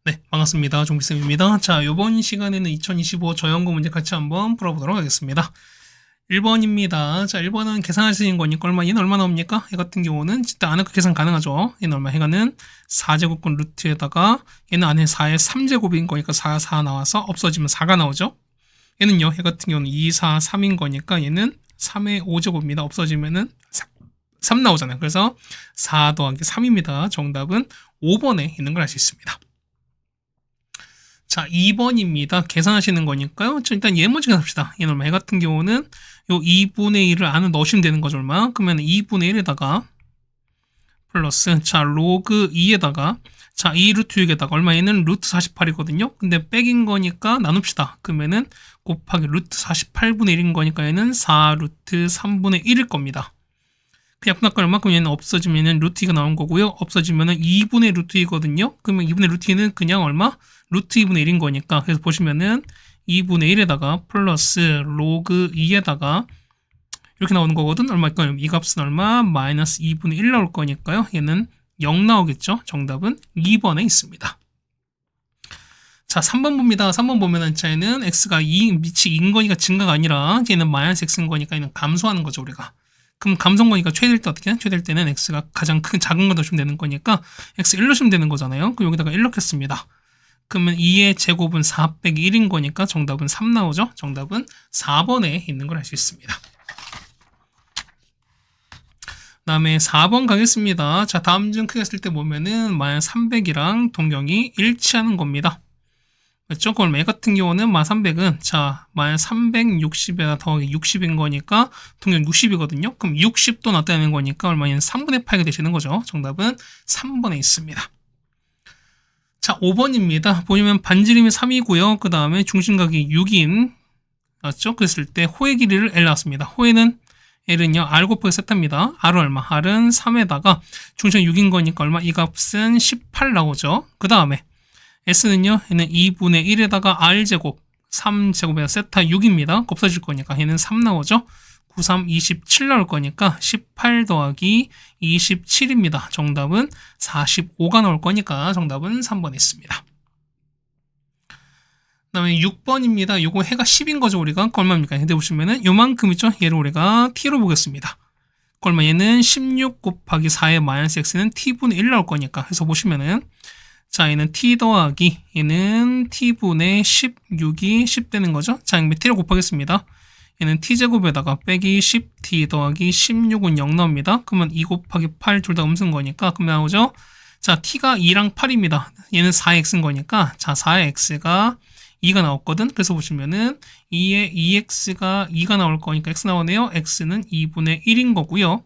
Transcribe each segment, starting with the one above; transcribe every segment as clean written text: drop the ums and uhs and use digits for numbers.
네, 반갑습니다. 종비쌤입니다. 자, 이번 시간에는 2025 저연구 문제 같이 한번 풀어보도록 하겠습니다. 1번입니다. 자, 1번은 계산할 수 있는 거니까 얘는 얼마 나옵니까? 얘 같은 경우는 진짜 안에 계산 가능하죠. 얘는 얼마? 얘가는 4제곱권 루트에다가 얘는 안에 4의 3제곱인 거니까 4 나와서 없어지면 4가 나오죠. 얘는요, 얘 같은 경우는 2, 4, 3인 거니까 얘는 3의 5제곱입니다. 없어지면은 3 나오잖아요. 그래서 4 더하기 3입니다. 정답은 5번에 있는 걸 알 수 있습니다. 자, 2번입니다. 계산하시는 거니까요. 일단 얘 먼저 계산합시다. 얘는 얼마? 얘 같은 경우는 요 2분의 1을 안에 넣으시면 되는 거죠. 얼마? 그러면 2분의 1에다가 플러스, 자, 로그 2에다가, 자, 2 루트 6에다가 얼마? 얘는 루트 48이거든요. 근데 백인 거니까 나눕시다. 그러면은 곱하기 루트 48분의 1인 거니까 얘는 4 루트 3분의 1일 겁니다. 그 약분할거 얼마큼 얘는 없어지면은 루트 2가 나온 거고요. 없어지면은 2분의 루트 2거든요. 그러면 2분의 루트 2는 그냥 얼마? 루트 2분의 1인 거니까. 그래서 보시면은 2분의 1에다가 플러스 로그 2에다가 이렇게 나오는 거거든. 얼마일까요? 이 값은 얼마? 마이너스 2분의 1 나올 거니까요. 얘는 0 나오겠죠. 정답은 2번에 있습니다. 자, 3번 봅니다. 3번 보면은 얘는 x가 2, 밑이 2인 거니까 증가가 아니라 얘는 마이너스 x인 거니까 얘는 감소하는 거죠, 우리가. 그럼 감소거니까 최대일 때 어떻게 해? 최대일 때는 x가 가장 큰 작은 거 넣으시면 되는 거니까 x 1 넣으시면 되는 거잖아요. 그럼 여기다가 1 넣겠습니다. 그러면 2의 제곱은 4 빼기 1인 거니까 정답은 3 나오죠. 정답은 4번에 있는 걸 알 수 있습니다. 그 다음에 4번 가겠습니다. 자, 다음 중 크게 했을 때 보면은 마이너스 300이랑 동경이 일치하는 겁니다. 그렇죠? 그럼 얘 같은 경우는 마 300은 자 마이너스 360에다 더하기 60인 거니까 동경 60이거든요. 그럼 60도 나타내는 거니까 얼마냐면 3분의 8가 되시는 거죠. 정답은 3번에 있습니다. 자, 5번입니다. 보시면 반지름이 3이고요. 그 다음에 중심각이 6인 맞죠? 그랬을 때 호의 길이를 L 나왔습니다. 호의는 L은요 R 곱하기 세타입니다. R은 얼마? R은 3에다가 중심 6인 거니까 얼마? 이 값은 18 나오죠. 그 다음에 S는요, 얘는 2분의 1에다가 R제곱, 3제곱에다 세타 6입니다. 곱사질 거니까 얘는 3 나오죠. 9, 3, 27 나올 거니까 18 더하기 27입니다. 정답은 45가 나올 거니까 정답은 3번에 있습니다. 그 다음에 6번입니다. 요거 해가 10인 거죠, 우리가. 얼마입니까? 근데 보시면은 요만큼 있죠? 얘를 우리가 t로 보겠습니다. 얼마? 얘는 16 곱하기 4의 마이너스 x는 t분의 1 나올 거니까. 그래서 보시면은 자, 얘는 t 더하기 얘는 t분의 16이 10 되는 거죠. 자, t를 곱하겠습니다. 얘는 t제곱에다가 빼기 10t 더하기 16은 0 나옵니다. 그러면 2 곱하기 8 둘 다 음수인 거니까 그럼 나오죠. 자, t가 2랑 8입니다. 얘는 4x인 거니까 자, 4x가 2가 나왔거든. 그래서 보시면은 2에 2x가 2가 나올 거니까 x 나오네요. x는 2분의 1인 거고요.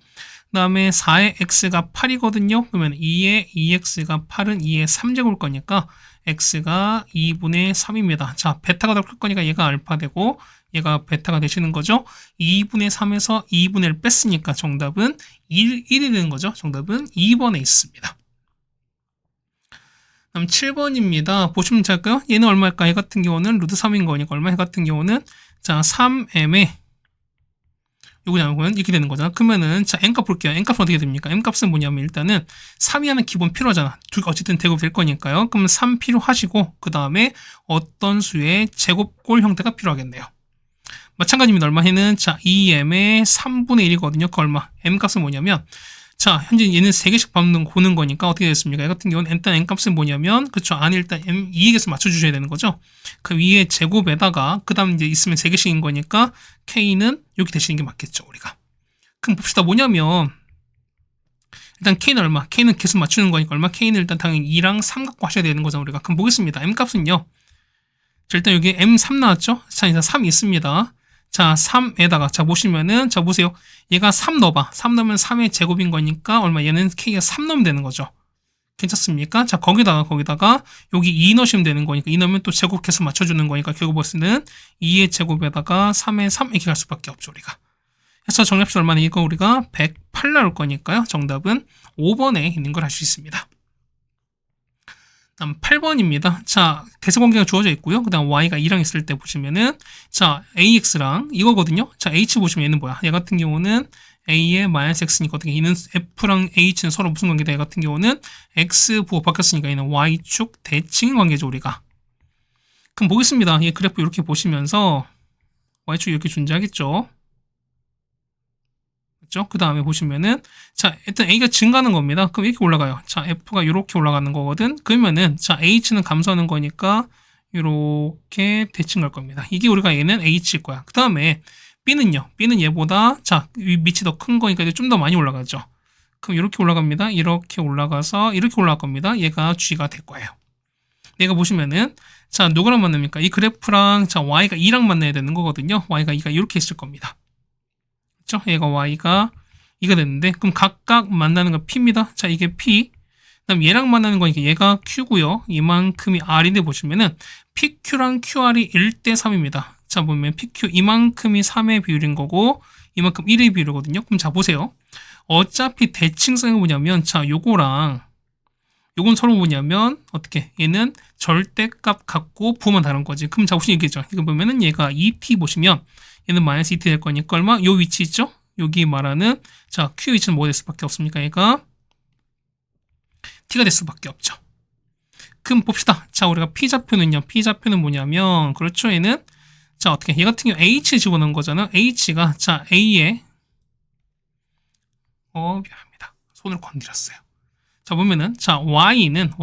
그 다음에 4의 x가 8이거든요. 그러면 2의 2x가 8은 2의 3제곱일 거니까 x가 2분의 3입니다. 자, 베타가 더 클 거니까 얘가 알파 되고 얘가 베타가 되시는 거죠. 2분의 3에서 2분의 1 뺐으니까 정답은 1이 되는 거죠. 정답은 2번에 있습니다. 다음 7번입니다. 보시면 될까요? 얘는 얼마일까? 얘 같은 경우는 루트 3인 거니까 얼마? 얘 같은 경우는 자, 3m에 요거냐면 이렇게 되는 거잖아. 그러면은 자 n값 볼게요. n값은 어떻게 됩니까? n값은 뭐냐면 일단은 3이 하는 기본 필요하잖아. 어쨌든 대곱 될 거니까요. 그러면 3 필요하시고 그 다음에 어떤 수의 제곱꼴 형태가 필요하겠네요. 마찬가지입니다. 얼마 해는 자 2m의 3분의 1이거든요. 그 얼마? m값은 뭐냐면 자 현재 얘는 3개씩 보는 거니까 어떻게 됐습니까? 이 같은 경우는 일단 n값은 뭐냐면 그쵸 안에 일단 m 2의 값을 맞춰주셔야 되는 거죠. 그 위에 제곱에다가 그 다음 이제 있으면 3개씩인 거니까 k는 이렇게 되시는 게 맞겠죠 우리가. 그럼 봅시다. 뭐냐면 일단 k는 얼마? k는 계속 맞추는 거니까 얼마? k는 일단 당연히 2랑 3 갖고 하셔야 되는 거잖아 우리가. 그럼 보겠습니다. m값은요. 자 일단 여기 m3 나왔죠? 자 일단 3 있습니다. 자 3에다가 자 보시면은 자 보세요. 얘가 3 넣어봐. 3 넣으면 3의 제곱인 거니까 얼마? 얘는 k가 3 넣으면 되는 거죠. 괜찮습니까? 자 거기다가 여기 2 넣으시면 되는 거니까 2 넣으면 또 제곱해서 맞춰주는 거니까 결국 버스는 2의 제곱에다가 3의 3 이렇게 갈 수밖에 없죠 우리가. 그래서 정답식 얼마나 이거 우리가 108 나올 거니까요. 정답은 5번에 있는 걸 알 수 있습니다. 다음 8번입니다. 자, 대세관계가 주어져 있고요. 그 다음 y가 2랑 있을 때 보시면은 자, ax랑 이거거든요. 자, h 보시면 얘는 뭐야? 얘 같은 경우는 A의 마이너스 X니까 어떻게 이는 F랑 H는 서로 무슨 관계다? 얘 같은 경우는 X 부호 바뀌었으니까 얘는 Y축 대칭 관계죠, 우리가. 그럼 보겠습니다. 이 그래프 이렇게 보시면서 Y축이 이렇게 존재하겠죠. 그렇죠? 그 다음에 보시면은 자, 일단 A가 증가하는 겁니다. 그럼 이렇게 올라가요. 자, F가 이렇게 올라가는 거거든. 그러면은 자, H는 감소하는 거니까 이렇게 대칭 갈 겁니다. 이게 우리가 얘는 H일 거야. 그 다음에 B는요. B는 얘보다 자, 밑이 더 큰 거니까 좀 더 많이 올라가죠. 그럼 이렇게 올라갑니다. 이렇게 올라가서 이렇게 올라갈 겁니다. 얘가 G가 될 거예요. 얘가 보시면은 자, 누구랑 만납니까? 이 그래프랑 자, Y가 2랑 만나야 되는 거거든요. Y가 2가 이렇게 있을 겁니다. 그렇죠? 얘가 Y가 2가 됐는데 그럼 각각 만나는 건 P입니다. 자, 이게 P. 그다음 얘랑 만나는 거니까 얘가 Q고요. 이만큼이 R인데 보시면은 PQ랑 QR이 1대 3입니다. 자, 보면 PQ 이만큼이 3의 비율인 거고 이만큼 1의 비율이거든요. 그럼 자, 보세요. 어차피 대칭성이 뭐냐면 자, 요거랑 요건 서로 뭐냐면 어떻게 얘는 절대값 같고 부호만 다른 거지. 그럼 자, 무슨 얘기죠? 이거 보면은 얘가 2t 보시면 얘는 마이너스 2t 될 거니까 얼마? 요 위치 있죠? 여기 말하는 자, q 위치는 뭐가 될 수밖에 없습니까? 얘가 t가 될 수밖에 없죠. 그럼 봅시다. 자, 우리가 p좌표는요. p좌표는 뭐냐면 그렇죠. 얘는 자, 어떻게 얘 같은 경우 h를 집어넣은 거잖아요. h가 자, a에 미안합니다. 손을 건드렸어요. 자, 보면은 자, y는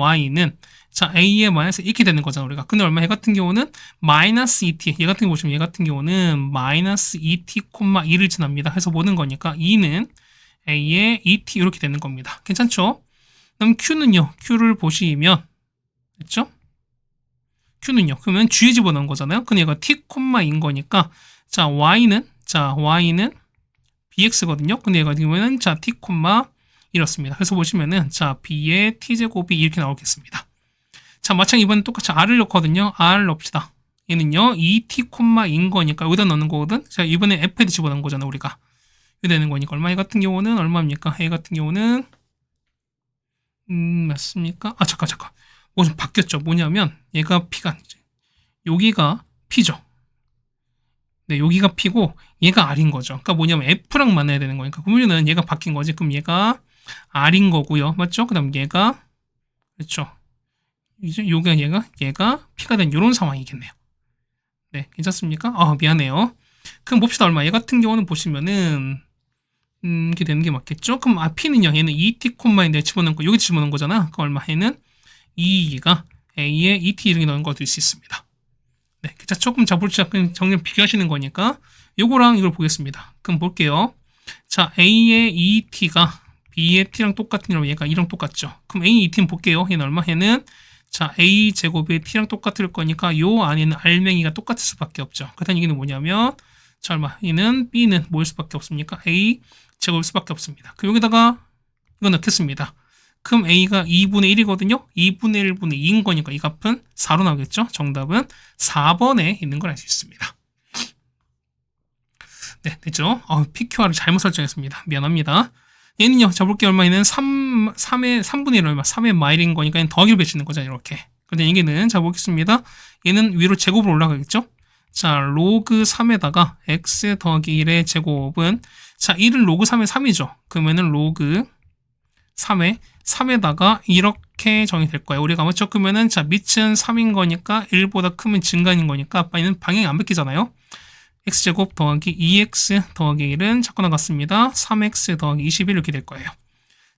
자, a에 마이너스 이렇게 되는 거잖아, 우리가. 근데 얼마? 얘 같은 경우는 마이너스 2t. 얘 같은 거 보시면 얘 같은 경우는 마이너스 2t, 2를 지납니다. 해서 보는 거니까 2는 a에 2t 이렇게 되는 겁니다. 괜찮죠? 그럼 q는요. q를 보시면 됐죠? q는요. 그러면 g에 집어넣은 거잖아요. 근데 얘가 t, 인 거니까 자, y는 bx거든요. 근데 얘가 같은 경우는 자, t, 이렇습니다. 그래서 보시면은 자, b의 t제곱이 이렇게 나오겠습니다. 자, 마찬가지 이번엔 똑같이 r을 넣거든요. r 넣읍시다. 얘는요 2t, 인 거니까 여기다 넣는 거거든. 자, 이번에 f에 집어넣은 거잖아, 우리가. 이렇게 되는 거니까 얼마? 얘 같은 경우는 얼마입니까? 얘 같은 경우는 맞습니까? 아, 잠깐. 뭐 좀 바뀌었죠. 뭐냐면 얘가 p가 여기가 p죠. 네, 여기가 p고 얘가 r인 거죠. 그러니까 뭐냐면 f랑 만나야 되는 거니까 그러면은 얘가 바뀐 거지. 그럼 얘가 r인 거고요. 맞죠? 그다음 얘가 그렇죠. 이제 얘가 p가 된 이런 상황이겠네요. 네, 괜찮습니까? 미안해요. 그럼 봅시다. 얼마? 얘 같은 경우는 보시면은 이렇게 되는 게 맞겠죠? 그럼 p는요. 얘는 2t, 인데 집어넣은 거 여기 집어넣은 거잖아. 그 얼마? 얘는 2가 a에 2t 이렇게 넣은 거 될 수 있습니다. 네, 자, 조금 정리 비교하시는 거니까 요거랑 이걸 보겠습니다. 그럼 볼게요. 자, a의 2t가 b의 t랑 똑같은 이라면 얘가 2랑 똑같죠. 그럼 a 2t는 볼게요. 얘는 얼마? 얘는 자, a 제곱의 t랑 똑같을 거니까 요 안에는 알맹이가 똑같을 수밖에 없죠. 그렇다는 얘기는 뭐냐면 자, 얼마? 얘는 b는 뭐일 수밖에 없습니까? a 제곱일 수밖에 없습니다. 그럼 여기다가 이거 넣겠습니다. 그럼 a가 2분의 1이거든요. 2분의 1분의 2인 거니까 이 값은 4로 나오겠죠. 정답은 4번에 있는 걸 알 수 있습니다. 네, 됐죠? PQR을 잘못 설정했습니다. 미안합니다. 얘는요. 자, 볼게요. 얼마? 얘는 3분의 1 얼마? 3의 마일인 거니까 얘는 더하기를 배치는 거죠. 이렇게. 근데 얘는 자, 보겠습니다. 얘는 위로 제곱으로 올라가겠죠? 자, 로그 3에다가 x 더하기 1의 제곱은 자, 1은 로그 3의 3이죠. 그러면은 로그 3에다가 이렇게 정의될 거예요. 우리가 맞죠? 그러면은 자, 밑은 3인 거니까 1보다 크면 증가인 거니까 아빠는 방향이 안 바뀌잖아요. x제곱 더하기 2x 더하기 1은 자꾸 나갔습니다. 3x 더하기 21 이렇게 될 거예요.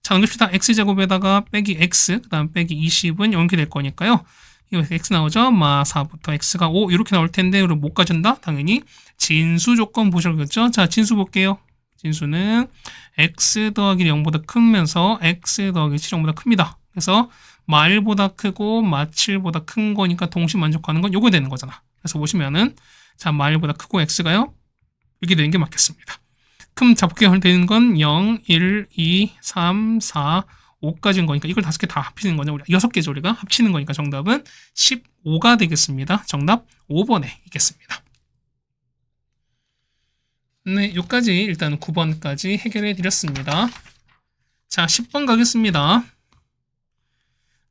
자, 넘깁시다. x제곱에다가 빼기 x 그 다음 빼기 20은 이렇게 될 거니까요. 이거 x 나오죠? 4부터 x가 5 이렇게 나올 텐데 그럼 못 가준다? 당연히 진수 조건 보셔야겠죠? 자, 진수 볼게요. 진수는 x 더하기 0보다 크면서 x 더하기 7보다 큽니다. 그래서 마 1보다 크고 마 7보다 큰 거니까 동시 만족하는 건 요거 되는 거잖아. 그래서 보시면은 자, 마 1보다 크고 x가요. 이렇게 되는 게 맞겠습니다. 그럼 잡게 되는 건 0, 1, 2, 3, 4, 5까지인 거니까 이걸 5개 다 합치는 거죠. 우리가 6개죠. 우리가 합치는 거니까 정답은 15가 되겠습니다. 정답 5번에 있겠습니다. 네, 여기까지 일단 9번까지 해결해 드렸습니다. 자, 10번 가겠습니다.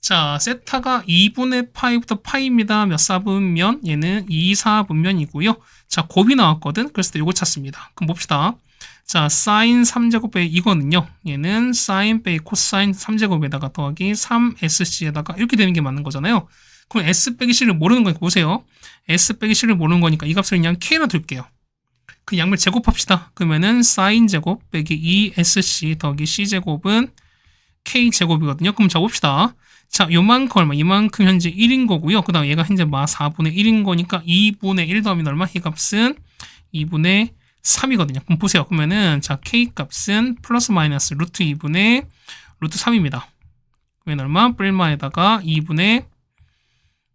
자, 세타가 2분의 파이부터 파이입니다. 몇 사분면? 얘는 2사분면이고요. 자, 곱이 나왔거든. 그래서 요거 찾습니다. 그럼 봅시다. 자, 사인 3제곱 빼기 이거는요. 얘는 사인 빼기 코사인 3제곱에다가 더하기 3sc에다가 이렇게 되는 게 맞는 거잖아요. 그럼 s 빼기 c를 모르는 거니까 보세요. s 빼기 c를 모르는 거니까 이 값을 그냥 k로 둘게요. 그 양을 제곱합시다. 그러면은 사인 제곱 빼기 2sc 더하기 c제곱은 k제곱이거든요. 그럼 적읍시다. 자, 요만큼 얼마? 이만큼 현재 1인 거고요. 그 다음 얘가 현재 4분의 1인 거니까 2분의 1 더하면 얼마? 이 값은 2분의 3이거든요. 그럼 보세요. 그러면은 자, k 값은 플러스 마이너스 루트 2분의 루트 3입니다. 그러면 얼마? 뿔마에다가 2분의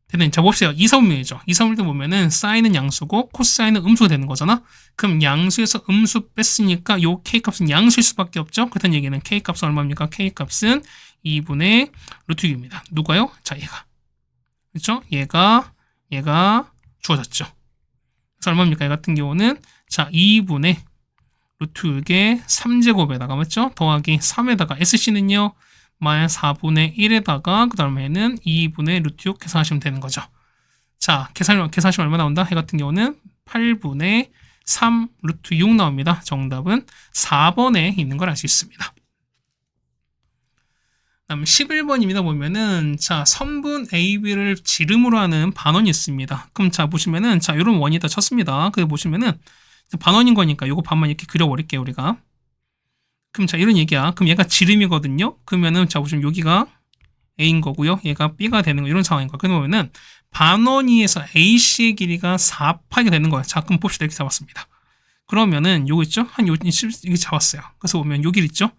되는 자 봅시다. 이성분이죠. 이성분일 때 보면은 사인은 양수고 코사인은 음수가 되는 거잖아. 그럼 양수에서 음수 뺐으니까 요 k 값은 양수일 수밖에 없죠. 그렇다는 얘기는 k 값은 얼마입니까? k 값은 2분의 루트 6입니다. 누가요? 자, 얘가. 그렇죠? 얘가 주어졌죠. 그래서 얼마입니까? 얘 같은 경우는 자, 2분의 루트 6의 3제곱에다가 맞죠? 더하기 3에다가 sc는요. 마이너스 4분의 1에다가 그 다음에는 2분의 루트 6 계산하시면 되는 거죠. 자, 계산하시면 얼마 나온다? 해 같은 경우는 8분의 3 루트 6 나옵니다. 정답은 4번에 있는 걸 알 수 있습니다. 다음 11번입니다. 보면은 자, 선분 AB를 지름으로 하는 반원이 있습니다. 그럼 자, 보시면은 자, 요런 원이다 쳤습니다. 그래 보시면은 반원인 거니까 요거 반만 이렇게 그려버릴게요, 우리가. 그럼 자, 이런 얘기야. 그럼 얘가 지름이거든요. 그러면은 자, 보시면 여기가 A인 거고요. 얘가 B가 되는 거 이런 상황인 거야. 그러면은 반원위에서 AC의 길이가 4파이가 되는 거야. 자, 그럼 봅시다. 이렇게 잡았습니다. 그러면은 요거 있죠? 한 이렇게 잡았어요. 그래서 보면 요 길 있죠?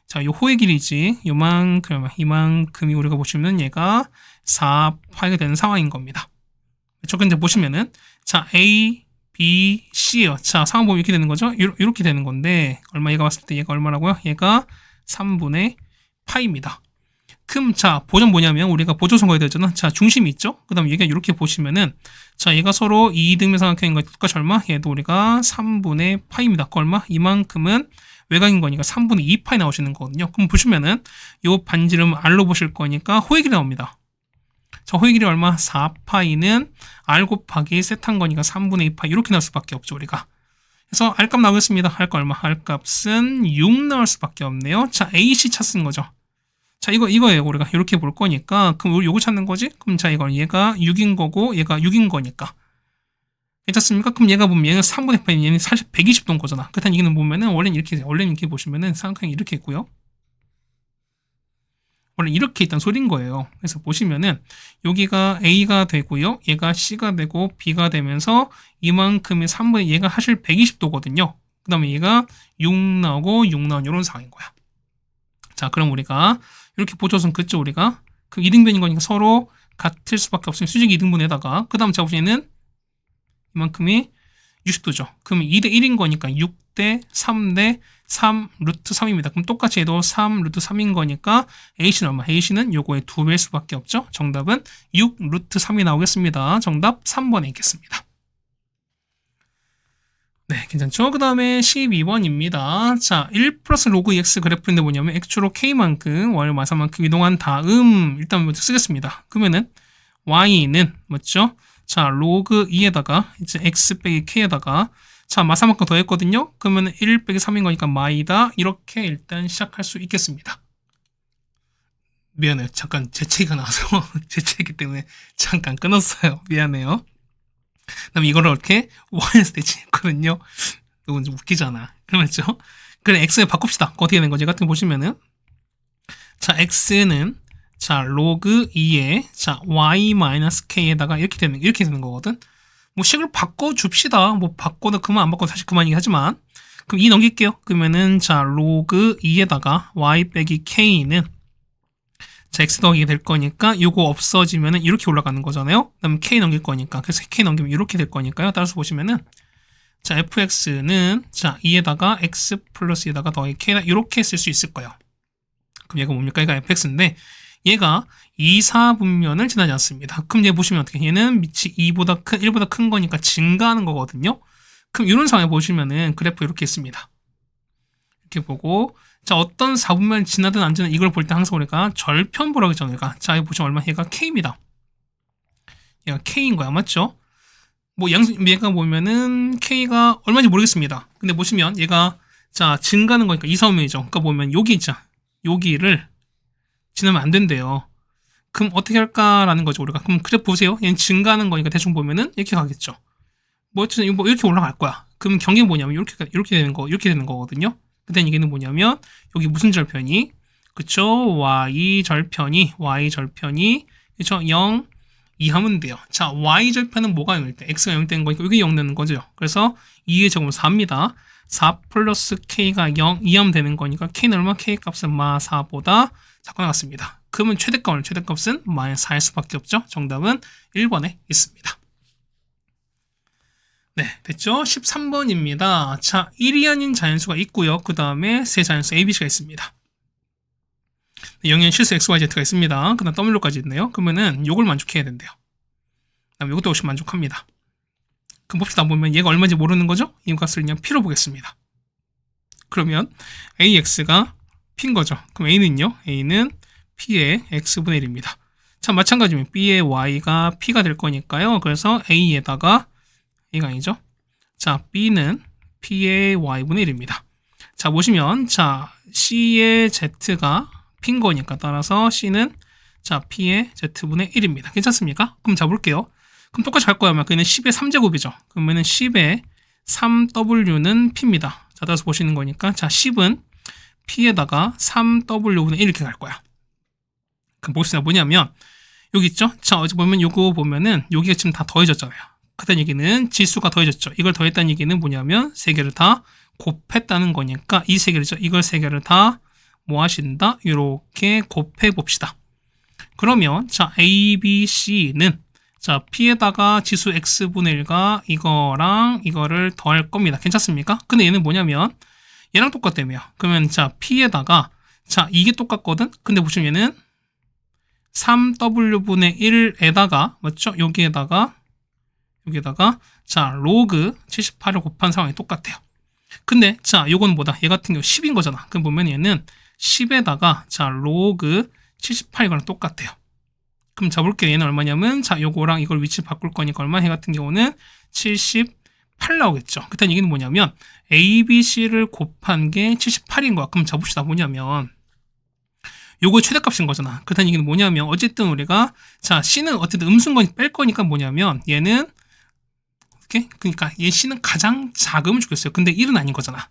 자, 요 호의 길이지. 이만큼이 우리가 보시면 얘가 4파이가 되는 상황인 겁니다. 그렇죠? 근데 보시면은 자, A B, C요. 자, 상황 보면 이렇게 되는 거죠? 이렇게 되는 건데, 얘가 봤을 때 얘가 얼마라고요? 얘가 3분의 파입니다. 그럼 자, 보정 뭐냐면, 우리가 보조선 거야 되잖아. 자, 중심이 있죠? 그 다음 얘가 이렇게 보시면은, 자, 얘가 서로 이등변 삼각형인 거니까 똑같이 얼마? 얘도 우리가 3분의 파입니다. 그 얼마? 이만큼은 외곽인 거니까 3분의 2파이 나오시는 거거든요. 그럼 보시면은, 요 반지름 R로 보실 거니까 호의 길이 나옵니다. 자, 호의 길이 얼마? 4파이는 R 곱하기 세타인 거니까 3분의 2파이 이렇게 나올 수밖에 없죠, 우리가. 그래서 R값 나오겠습니다. R값 얼마? R값은 6 나올 수밖에 없네요. 자, AC 찾는 거죠. 자, 이거예요. 우리가 이렇게 볼 거니까. 그럼 우리 요거 찾는 거지? 그럼 자, 얘가 6인 거고 얘가 6인 거니까. 괜찮습니까? 그럼 얘가 보면 얘가 3분의 8, 얘는 사실 120도인 거잖아. 그렇다는 얘기는 보면은 원래는 이렇게 보시면은 삼각형이 이렇게 있고요. 원래 이렇게 있단 소린 거예요. 그래서 보시면은 여기가 A가 되고요. 얘가 C가 되고 B가 되면서 이만큼의 3분의 얘가 사실 120도거든요. 그 다음에 얘가 6 나오고 6 나오는 이런 상황인 거야. 자, 그럼 우리가 이렇게 보조선 그죠 우리가 그 이등변인 거니까 서로 같을 수밖에 없으면 수직 이등분에다가 그 다음 잡으시는 이만큼이 60도죠. 그럼 2대 1인 거니까 6대 3대 3 루트 3입니다. 그럼 똑같이 해도 3 루트 3인 거니까 A씨는 얼마? A씨는 요거의 2배일 수밖에 없죠. 정답은 6 루트 3이 나오겠습니다. 정답 3번에 있겠습니다. 네, 괜찮죠? 그 다음에 12번입니다. 자, 1 플러스 로그 EX 그래프인데 뭐냐면 X축으로 K만큼 Y를 마사만큼 이동한 다음 일단 먼저 쓰겠습니다. 그러면은 Y는 맞죠? 자, 로그 2에다가 이제 X 빼기 K에다가 자, 마사만큼 더했거든요. 그러면 1 빼기 3인 거니까 마이다. 이렇게 일단 시작할 수 있겠습니다. 미안해요. 잠깐 재채기가 나와서 재채기 때문에 잠깐 끊었어요. 미안해요. 그다음에 이거를 이렇게 Y에서 대칭했거든요. 이건 좀 웃기잖아. 그렇죠? 그래, X에 바꿉시다. 어떻게 된 거지? 같은 거 보시면은 자, X는 자, 로그 2에 자, Y-K에다가 이렇게 되는 거거든. 뭐 식을 바꿔줍시다. 뭐 바꿔도 그만 안 바꿔도 사실 그만이긴 하지만 그럼 2 넘길게요. 그러면은 자 로그 2에다가 y 빼기 k는 자 x 더하기 될 거니까 요거 없어지면은 이렇게 올라가는 거잖아요. 그다음 k 넘길 거니까 그래서 k 넘기면 이렇게 될 거니까요. 따라서 보시면은 자 fx는 자 2에다가 x 플러스 2에다가 더하기 k다 이렇게 쓸 수 있을 거예요. 그럼 얘가 뭡니까? 얘가 fx인데 얘가 2사분면을 지나지 않습니다. 그럼 얘 보시면 어떻게 얘는 밑이 1보다 큰 거니까 증가하는 거거든요. 그럼 이런 상황에 보시면은 그래프 이렇게 있습니다. 이렇게 보고 자 어떤 4분면을 지나든 안 지나든 이걸 볼 때 항상 우리가 절편보라고 했잖아요. 얘가. 자 여기 보시면 얼마 얘가 K입니다. 얘가 K인 거야. 맞죠? 뭐 얘가 보면은 K가 얼마인지 모르겠습니다. 근데 보시면 얘가 자, 증가하는 거니까 이섬이죠. 그러니까 보면 여기 있자. 여기를 지나면 안 된대요. 그럼 어떻게 할까라는 거죠, 우리가. 그럼 그래 보세요. 얘는 증가하는 거니까 대충 보면은 이렇게 가겠죠. 뭐 어쨌든 뭐 이렇게 올라갈 거야. 그럼 경계는 뭐냐면 이렇게 되는 거거든요. 그때 얘기는 뭐냐면 여기 무슨 절편이 그쵸? y 절편이 그쵸? 0 2 하면 돼요. 자, y 절편은 뭐가 0일 때? x가 0일 때인 거니까 여기 0 되는 거죠. 그래서 2의 제곱은 4입니다. 4 플러스 k가 0, 2 하면 되는 거니까 k는 얼마? k 값은 마 4보다 작거나 같습니다. 그러면 최대값은 마이너스 4일 수밖에 없죠. 정답은 1번에 있습니다. 네, 됐죠? 13번입니다. 자, 1이 아닌 자연수가 있고요. 그 다음에 세 자연수 ABC가 있습니다. 0엔 실수 XYZ가 있습니다. 그 다음 W까지 있네요. 그러면은 요걸 만족해야 된대요. 그 다음 요것도 역시 만족합니다. 그럼 봅시다. 보면 얘가 얼마인지 모르는 거죠? 이 값을 그냥 P로 보겠습니다. 그러면 AX가 P인 거죠. 그럼 A는요? A는 P의 X분의 1입니다. 자, 마찬가지면 B의 Y가 P가 될 거니까요. 그래서 A에다가 A가 아니죠. 자, B는 P의 Y분의 1입니다. 자, 보시면 자, C의 Z가 P인 거니까 따라서 C는 자, P의 Z분의 1입니다. 괜찮습니까? 그럼 잡을게요. 그럼 똑같이 할 거야. 그는 10의 3제곱이죠. 그러면은 10의 3W는 P입니다. 자, 따라서 보시는 거니까 자, 10은 P에다가 3W분의 1 이렇게 갈 거야. 그럼 보시면 뭐냐면 여기 있죠? 자, 어제 보면 요거 보면은 여기가 지금 다 더해졌잖아요. 그다음 얘기는 지수가 더해졌죠. 이걸 더했다는 얘기는 뭐냐면 세 개를 다 곱했다는 거니까 이 세 개를죠. 이걸 세 개를 다 뭐 하신다? 이렇게 곱해 봅시다. 그러면 자, A, B, C는 자, P에다가 지수 X분의 1과 이거랑 이거를 더할 겁니다. 괜찮습니까? 근데 얘는 뭐냐면 얘랑 똑같다며요. 그러면 자, P에다가 자, 이게 똑같거든? 근데 보시면 얘는 3W분의 1에다가 맞죠? 여기에다가 자, 로그 78을 곱한 상황이 똑같아요. 근데 자, 요건 뭐다? 얘 같은 경우 10인 거잖아. 그럼 보면 얘는 10에다가 자, 로그 78이거랑 똑같아요. 그럼 잡을게요. 얘는 얼마냐면 자, 요거랑 이걸 위치 바꿀 거니까 얼마? 얘 같은 경우는 78 나오겠죠. 그때 얘기는 뭐냐면 A, B, C를 곱한 게 78인 거야. 그럼 잡읍시다. 뭐냐면 요거 최대값인 거잖아. 그렇다는 얘기는 뭐냐면 어쨌든 우리가 자, C는 어쨌든 음수건 뺄 거니까 뭐냐면 얘는 이렇게 그러니까 얘 C는 가장 작음을 주겠어요. 근데 1은 아닌 거잖아.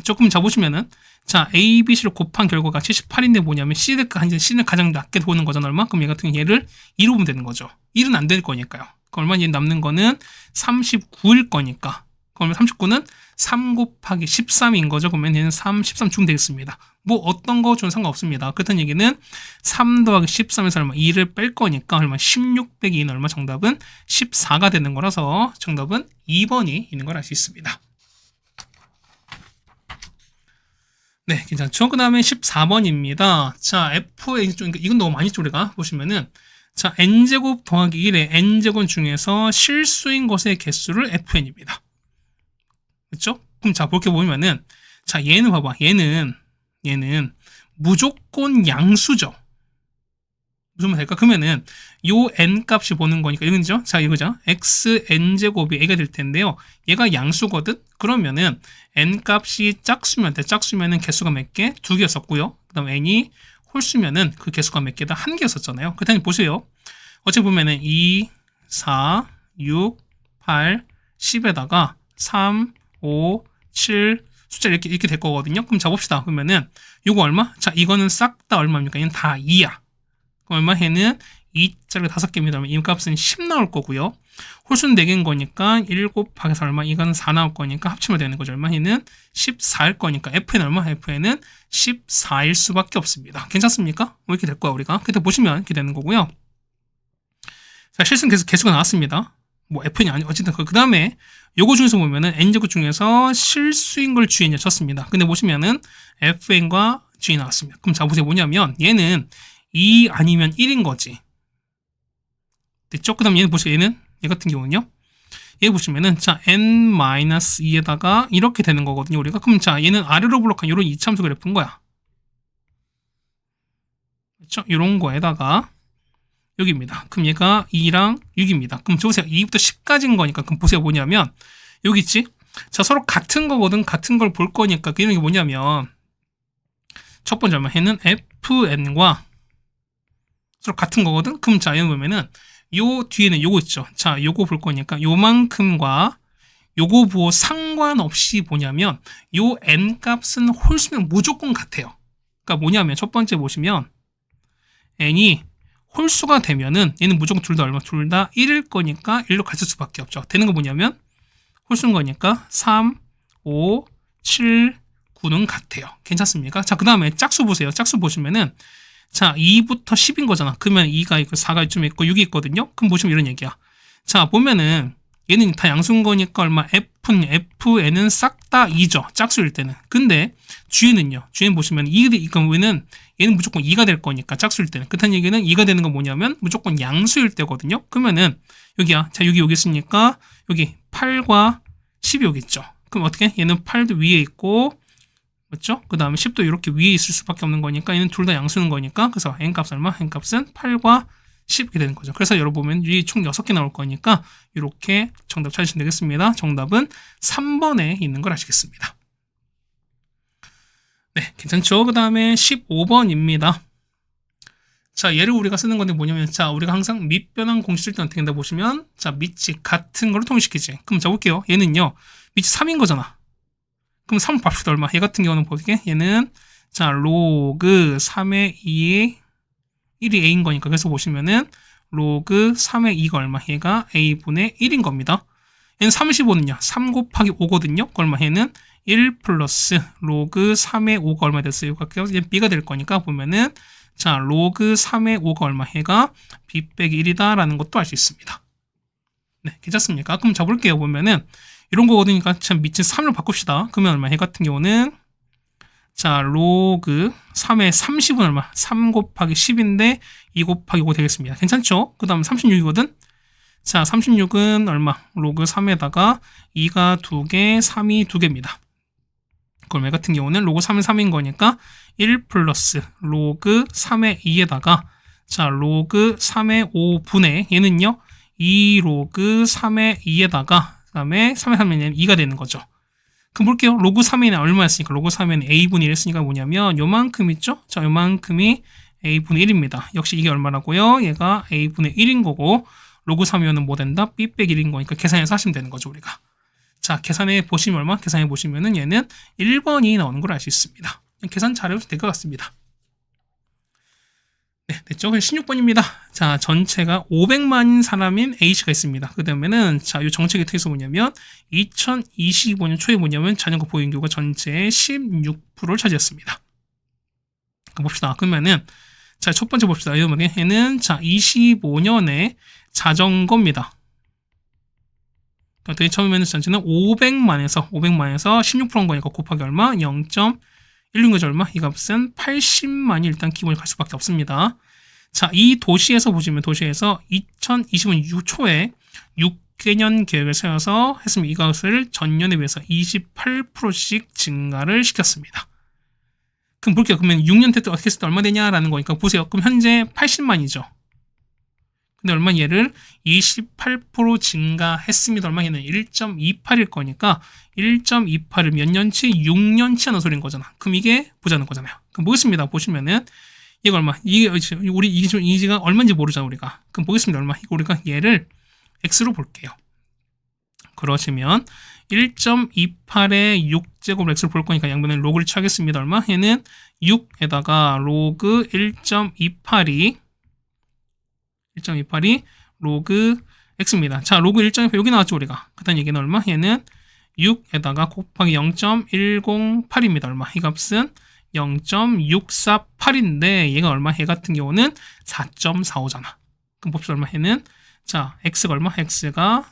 조금 잡으시면은 자, A, B, C를 곱한 결과가 78인데 뭐냐면 C는 가장 낮게 보는 거잖아. 얼마? 그럼 얘 같은 경우 얘를 2로 보면 되는 거죠. 1은 안 될 거니까요. 그럼 얼마? 얘 남는 거는 39일 거니까. 그러면 39는 3 곱하기 13인 거죠. 그러면 얘는 13 주면 되겠습니다. 뭐 어떤 거 좀 상관없습니다. 그렇다는 얘기는 3 더하기 13에서 얼마? 2를 뺄 거니까 얼마? 16 빼기 2는 얼마? 정답은 14가 되는 거라서 정답은 2번이 있는 걸 알 수 있습니다. 네, 괜찮죠? 그 다음에 14번입니다. 자, F의 좀, 이건 너무 많이 쪼리가 보시면은 자, n제곱 더하기 1의 n제곱 중에서 실수인 것의 개수를 fn입니다. 그렇죠? 그럼 자, 그렇게 보면은 자, 얘는 봐봐. 얘는 무조건 양수죠. 무슨 말 될까? 그러면은 요 n 값이 보는 거니까 이거죠? 자, 이거죠? x n제곱이 a가 될 텐데요. 얘가 양수거든? 그러면은 n 값이 짝수면 돼. 짝수면은 개수가 몇 개? 2개였었고요. 그 다음 n이 홀수면은 그 개수가 몇 개다? 1개였었잖아요. 그렇다니 보세요. 어찌 보면은 2, 4, 6, 8, 10에다가 3, 5, 7 숫자 이렇게 될 거거든요. 그럼 잡읍시다. 그러면은 요거 얼마? 자, 이거는 싹 다 얼마입니까? 얘는 다 2야. 그럼 얼마? 해는 2짜리 5개입니다. 그러면 이 값은 10 나올 거고요. 홀수는 4개인 거니까 7 곱하기서 얼마? 이거는 4 나올 거니까 합치면 되는 거죠. 얼마? 해는 14일 거니까 fn은 얼마? fn은 14일 수밖에 없습니다. 괜찮습니까? 뭐 이렇게 될 거야 우리가. 그때 보시면 이렇게 되는 거고요. 자, 실수는 개수가 나왔습니다. 뭐 fn이 아니 어쨌든 그 다음에 요거 중에서 보면은 n제곱 중에서 실수인 걸 gn이 쳤습니다. 근데 보시면은 fn과 g 나왔습니다. 그럼 자 보세요. 뭐냐면 얘는 2 아니면 1인 거지. 됐죠? 그 다음 얘는 보시면 얘 같은 경우는요. 얘 보시면은 자 n-2에다가 이렇게 되는 거거든요. 우리가 그럼 자 얘는 아래로 블록한 이런 이참수 그래프인 거야. 그렇죠? 이런 거에다가 여기입니다. 그럼 얘가 2랑 6입니다. 그럼 보세요. 2부터 10까지인 거니까 그럼 보세요. 뭐냐면 여기 있지? 자, 서로 같은 거거든. 같은 걸 볼 거니까. 그 이런 게 뭐냐면, 첫 번째 얼마? 얘는 fn과 서로 같은 거거든. 그럼 자, 얘는 보면은, 요 뒤에는 요거 있죠. 자, 요거 볼 거니까, 요만큼과 요거 뭐 상관없이 뭐냐면, 요 n 값은 홀수는 무조건 같아요. 그러니까 뭐냐면, 첫 번째 보시면, n이 홀수가 되면은, 얘는 무조건 둘 다 얼마? 둘 다 1일 거니까 1로 갔을 수밖에 없죠. 되는 거 뭐냐면, 홀수인 거니까 3, 5, 7, 9는 같아요. 괜찮습니까? 자, 그 다음에 짝수 보세요. 짝수 보시면은 자, 2부터 10인 거잖아. 그러면 2가 있고 4가 이쯤 있고 6이 있거든요. 그럼 보시면 이런 얘기야. 자, 보면은 얘는 다 양수인 거니까 얼마? fn은 싹 다 2죠. 짝수일 때는. 근데 g는요. g는 보시면 2가 그러면은 얘는 무조건 2가 될 거니까 짝수일 때는. 그렇다는 얘기는 2가 되는 건 뭐냐면 무조건 양수일 때거든요. 그러면은 여기야. 자, 여기 있으니까 여기 8과 10이 여기 있죠. 그럼 어떻게? 얘는 8도 위에 있고, 맞죠? 그 다음에 10도 이렇게 위에 있을 수밖에 없는 거니까 얘는 둘 다 양수는 거니까 그래서 n값 얼마? n값은 8과 10이 되는 거죠. 그래서 여러분 보면 이 총 6개 나올 거니까 이렇게 정답 찾으시면 되겠습니다. 정답은 3번에 있는 걸 아시겠습니다. 네, 괜찮죠? 그 다음에 15번입니다. 자, 얘를 우리가 쓰는 건데 뭐냐면, 자, 우리가 항상 밑변환 공식 쓸 때 어떻게 된다 보시면, 자, 밑이 같은 걸로 통일시키지. 그럼 자, 볼게요. 얘는요, 밑이 3인 거잖아. 그럼 3 봅시다. 얼마? 얘 같은 경우는 보게 얘는, 자, 로그 3의 2의 1이 a인 거니까. 그래서 보시면은, 로그 3의 2가 얼마? 얘가 a분의 1인 겁니다. 얘는 35는요, 3 곱하기 5거든요. 그 얼마? 얘는 1 플러스 로그 3의 5가 얼마 됐어요? 얘 b가 될 거니까 보면은, 자, 로그 3의 5가 얼마? 해가 b 빼기 1이다 라는 것도 알 수 있습니다. 네, 괜찮습니까? 그럼 잡을게요. 보면은 이런 거거든요. 참 밑에 3을 바꿉시다. 그러면 얼마? 해 같은 경우는 자, 로그 3의 30은 얼마? 3 곱하기 10인데 2 곱하기 5 되겠습니다. 괜찮죠? 그 다음 36이거든? 자, 36은 얼마? 로그 3에다가 2가 2개, 3이 2개입니다. 그럼 얘 같은 경우는 로그 3은 3인 거니까 1 플러스 로그 3의 2에다가 자, 로그 3의 5분의 얘는요 2 로그 3의 2에다가 그 다음에 3의 3은 2가 되는 거죠. 그럼 볼게요. 로그 3에는 얼마였으니까 로그 3에는 a분의 1 했으니까 뭐냐면 요만큼 있죠? 자, 요만큼이 a분의 1입니다. 역시 이게 얼마라고요? 얘가 a분의 1인 거고 로그 3이면 뭐 된다? b 빼기 1인 거니까 계산해서 하시면 되는 거죠, 우리가. 자, 계산해 보시면 얼마? 계산해 보시면은 얘는 1번이 나오는 걸 알 수 있습니다. 계산 잘해도 될 것 같습니다. 네, 됐죠? 16번입니다. 자, 전체가 500만 사람인 A씨가 있습니다. 그 다음에는, 자, 이 정책의 특이서 뭐냐면, 2025년 초에 뭐냐면, 자전거 보유인구가 전체의 16%를 차지했습니다. 봅시다. 그러면은, 자, 첫 번째 봅시다. 얘는, 자, 25년에 자전거입니다. 어떻게 처음에는 전체는 500만에서 16%인 거니까 곱하기 얼마? 0.16이 얼마? 이 값은 80만이 일단 기본이 갈 수밖에 없습니다. 자, 이 도시에서 보시면 도시에서 2025년 초에 6개년 계획을 세워서 했으면 이것을 전년에 비해서 28%씩 증가를 시켰습니다. 그럼 볼게요. 그러면 6년 때 어떻게 했을 때 얼마 되냐라는 거니까 보세요. 그럼 현재 80만이죠. 근데 얼마 얘를 28% 증가했습니다. 얼마 얘는 1.28일 거니까 1.28을 몇 년치? 6년치 하는 소리인 거잖아. 그럼 이게 보자는 거잖아요. 그럼 보겠습니다. 보시면은 이거 얼마? 이게 우리 이지가 얼마인지 모르잖아 우리가. 그럼 보겠습니다. 얼마? 우리가 얘를 x로 볼게요. 그러시면 1.28에 6제곱 x를 볼 거니까 양변에 로그를 취하겠습니다. 얼마? 얘는 6에다가 로그 1.28이 로그 x입니다. 자, 로그 1.28 여기 나왔죠 우리가. 그다음 얘기는 얼마? 얘는 6에다가 곱하기 0.108입니다. 얼마? 이 값은 0.648인데 얘가 얼마? 얘 같은 경우는 4.45잖아. 그럼 봅시다. 얼마? 얘는 자, x가 얼마? x가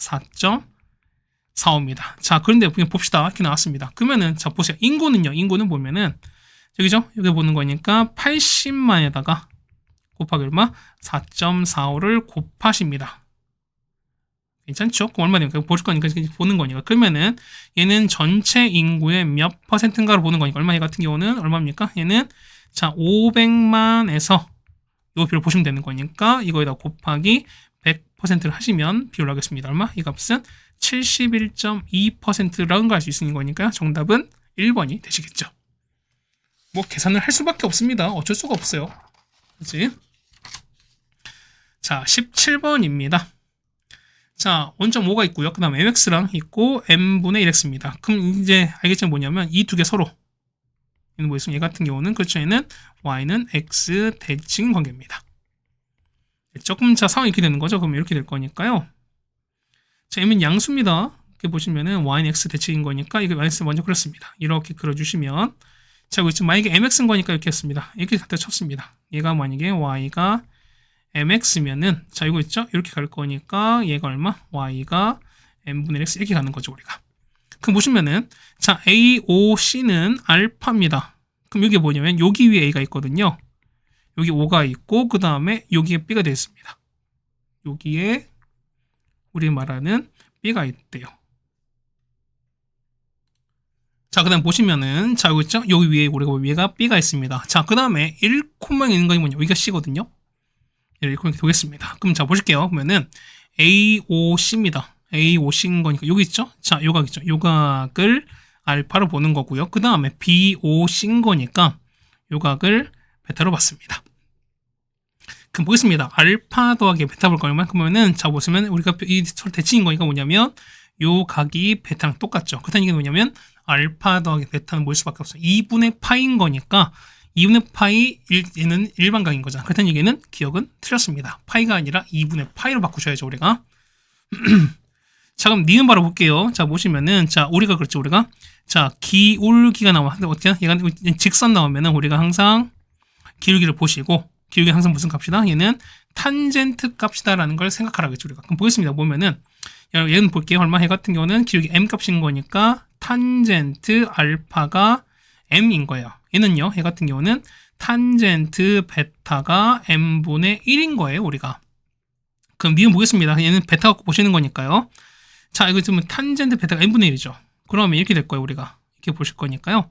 4.45입니다. 자, 그런데 그냥 봅시다. 이렇게 나왔습니다. 그러면은 자, 보세요. 인구는요. 인구는 보면은 여기죠? 여기 보는 거니까 80만에다가 곱하기 얼마? 4.45를 곱하십니다. 괜찮죠? 그럼 얼마 됩니까? 보실 거니까 보는 거니까. 그러면은 얘는 전체 인구의 몇 퍼센트인가를 보는 거니까 얼마? 얘 같은 경우는 얼마입니까? 얘는 자 500만에서 이 비율을 보시면 되는 거니까 이거에다 곱하기 100%를 하시면 비율을 하겠습니다. 얼마? 이 값은 71.2%라는 걸 알 수 있는 거니까요. 정답은 1번이 되시겠죠. 뭐 계산을 할 수밖에 없습니다. 어쩔 수가 없어요. 그치? 자, 17번입니다. 자, 원점 5가 있고요. 그 다음 mx랑 있고 m분의 1x입니다. 그럼 이제 알겠지만 뭐냐면 이 두 개 서로 얘는 뭐 있으면 얘 같은 경우는 그렇죠. 얘는 y는 x 대칭 관계입니다. 조금 자 상황이 이렇게 되는 거죠. 그럼 이렇게 될 거니까요. 자, m은 양수입니다. 이렇게 보시면은 y는 x 대칭인 거니까 이거 yx 먼저 그렸습니다. 이렇게 그려주시면 자, 이거 지금 만약에 mx인 거니까 이렇게 했습니다. 이렇게 갖다 쳤습니다. 얘가 만약에 y가 mx면은 자, 이거 있죠? 이렇게 갈 거니까 얘가 얼마? y가 m분의 x 이렇게 가는 거죠, 우리가. 그럼 보시면은 자, AOC는 알파입니다. 그럼 여기 뭐냐면 여기 위에 A가 있거든요. 여기 O가 있고 그 다음에 여기에 B가 되어 있습니다. 여기에 우리 말하는 B가 있대요. 자, 그 다음 보시면은 자, 여기 있죠? 여기 위에 우리가 위에가 B가 있습니다. 자, 그 다음에 1콤마 있는 거 뭐냐? 여기가 C거든요. 이렇게 되겠습니다. 그럼 자, 보실게요. 그러면은 AOC입니다. AOC인 거니까 여기 있죠? 자, 요각 있죠? 요각을 알파로 보는 거고요. 그 다음에 BOC인 거니까 요각을 베타로 봤습니다. 그럼 보겠습니다. 알파 더하기 베타 볼 거면 그러면은 자, 보시면 우리가 이 대칭인 거니까 뭐냐면 요 각이 베타랑 똑같죠. 그렇다는 얘기는 뭐냐면 알파 더하기 베타는 뭘 수밖에 없어요. 2분의 파인 거니까 2분의 파이 얘는 일반각인 거잖아. 그렇다는 얘기는 기억은 틀렸습니다. 파이가 아니라 2분의 파이로 바꾸셔야죠, 우리가. 자, 그럼 니은 바로 볼게요. 자, 보시면은 자, 우리가 그렇죠, 우리가 자, 기울기가 나와. 근데 어떻게 얘가 직선 나오면은 우리가 항상 기울기를 보시고 기울기 항상 무슨 값이다? 얘는 탄젠트 값이다라는 걸 생각하라겠죠, 우리가. 그럼 보겠습니다. 보면은 얘는 볼게요. 얼마 해 같은 경우는 기울기 m 값인 거니까 탄젠트 알파가 m인 거예요. 얘는요, 얘 같은 경우는 탄젠트 베타가 m분의 1인 거예요, 우리가. 그럼 니은 보겠습니다. 얘는 베타 갖고 보시는 거니까요. 자, 이거 지금 탄젠트 베타가 m분의 1이죠. 그러면 이렇게 될 거예요, 우리가. 이렇게 보실 거니까요.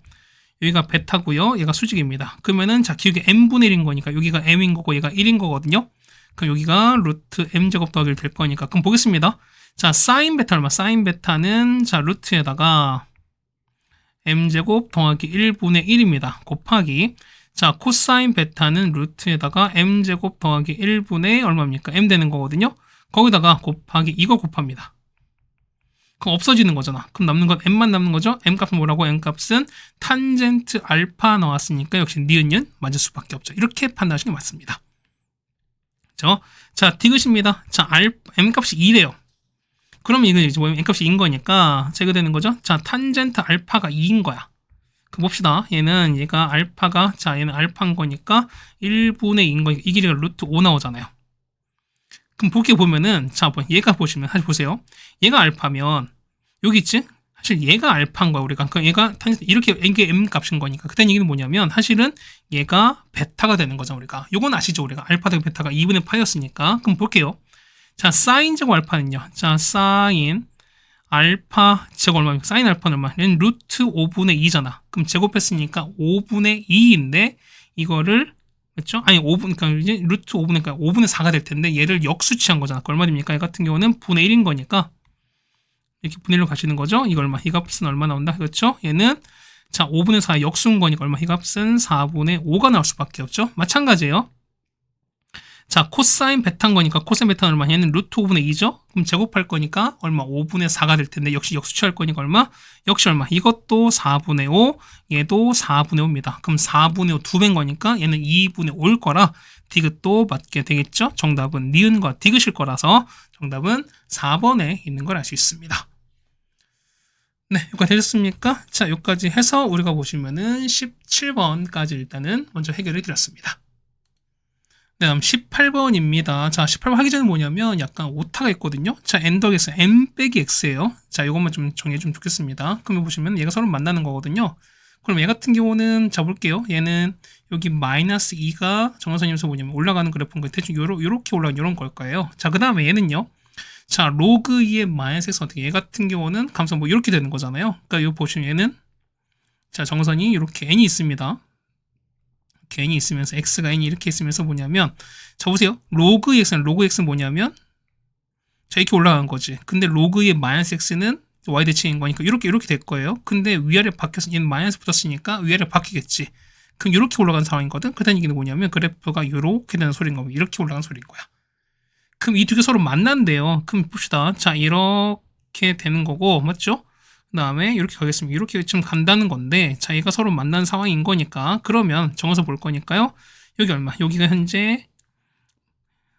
여기가 베타고요. 얘가 수직입니다. 그러면은 자, 기울기 m분의 1인 거니까 여기가 m인 거고 얘가 1인 거거든요. 그럼 여기가 루트 m제곱 더하기 될 거니까. 그럼 보겠습니다. 자, 사인 베타 얼마? 사인 베타는 자, 루트에다가 m제곱 더하기 1분의 1입니다. 곱하기 자, 코사인 베타는 루트에다가 m제곱 더하기 1분의 얼마입니까? m 되는 거거든요. 거기다가 곱하기 이거 곱합니다. 그럼 없어지는 거잖아. 그럼 남는 건 m만 남는 거죠. m 값은 뭐라고? m 값은 탄젠트 알파 나왔으니까 역시 니은은 맞을 수밖에 없죠. 이렇게 판단하시는 게 맞습니다. 그렇죠? 자, 디귿입니다. 자, m 값이 2래요. 그러면 이거 이제 뭐냐면 m값이 2인 거니까 자, 이거 되는 거죠. 자, 탄젠트 알파가 2인 거야. 그 봅시다. 얘는 얘가 알파가 자, 얘는 알파인 거니까 1분의 2인 거니까 이 길이가 루트 5 나오잖아요. 그럼 볼게 보면은 자, 얘가 보시면 사실 보세요. 얘가 알파면 여기 있지? 사실 얘가 알파인 거야, 우리가. 그러니까 얘가 탄젠트 이렇게 이게 m 값인 거니까. 그때 얘기는 뭐냐면 사실은 얘가 베타가 되는 거죠, 우리가. 요건 아시죠, 우리가. 알파 대 베타가 2분의 파이였으니까. 그럼 볼게요. 자, 사인 제곱 알파는요. 자, 사인 알파 제곱 얼마입니까? 사인 알파는 얼마? 얘는 루트 5분의 2잖아. 그럼 제곱했으니까 5분의 2인데 이거를 그렇죠? 아니 5분 그러니까 이제 루트 5분의 그러니까 5분의 4가 될 텐데 얘를 역수치한 거잖아. 그 얼마 됩니까? 얘 같은 경우는 분의 1인 거니까 이렇게 분의 1로 가시는 거죠. 이거 얼마? 이 값은 얼마 나온다? 그렇죠? 얘는 자, 5분의 4 역수인 거니까 얼마? 이 값은 4분의 5가 나올 수밖에 없죠. 마찬가지예요. 자, 코사인 베타인 거니까 코사인 베타는 얼마? 얘는 루트 5분의 2죠? 그럼 제곱할 거니까 얼마? 5분의 4가 될 텐데 역시 역수치할 거니까 얼마? 역시 얼마? 이것도 4분의 5, 얘도 4분의 5입니다. 그럼 4분의 5 2배인 거니까 얘는 2분의 5일 거라 디귿도 맞게 되겠죠? 정답은 니은과 디귿일 거라서 정답은 4번에 있는 걸 알 수 있습니다. 네, 여기까지 되셨습니까? 자, 여기까지 해서 우리가 보시면은 17번까지 일단은 먼저 해결해 드렸습니다. 네, 다음 18번입니다. 자, 18번 하기 전에 뭐냐면 약간 오타가 있거든요. 자, n 더하기 x, m 빼기 x예요. 자, 이것만 좀 정리해 주면 좋겠습니다. 그러면 보시면 얘가 서로 만나는 거거든요. 그럼 얘 같은 경우는 자, 볼게요. 얘는 여기 마이너스 2가 정선이면서 뭐냐면 올라가는 그래프인 거 대충 요렇게 올라가는 요런 걸 거예요. 자, 그 다음에 얘는요. 자, 로그 2의 마이너스 x 어떻게 얘 같은 경우는 감소 뭐 이렇게 되는 거잖아요. 그러니까 이거 보시면 얘는 자, 정선이 이렇게 n이 있습니다. n이 있으면서 x가 n이 이렇게 있으면서 뭐냐면 자, 보세요. 로그 x는 뭐냐면 자, 이렇게 올라간 거지. 근데 로그의 마이너스 x는 y 대칭인 거니까 이렇게 될 거예요. 근데 위아래 바뀌어서 얘는 마이너스 붙었으니까 위아래 바뀌겠지. 그럼 이렇게 올라가는 상황이거든. 그다는 얘기는 뭐냐면 그래프가 이렇게 되는 소리인 거고 이렇게 올라가는 소리인 거야. 그럼 이 두 개 서로 만난대요. 그럼 봅시다. 자, 이렇게 되는 거고 맞죠? 그 다음에 이렇게 가겠습니다. 이렇게 지금 간다는 건데 자, 얘가 서로 만난 상황인 거니까 그러면 정해서 볼 거니까요. 여기 얼마? 여기가 현재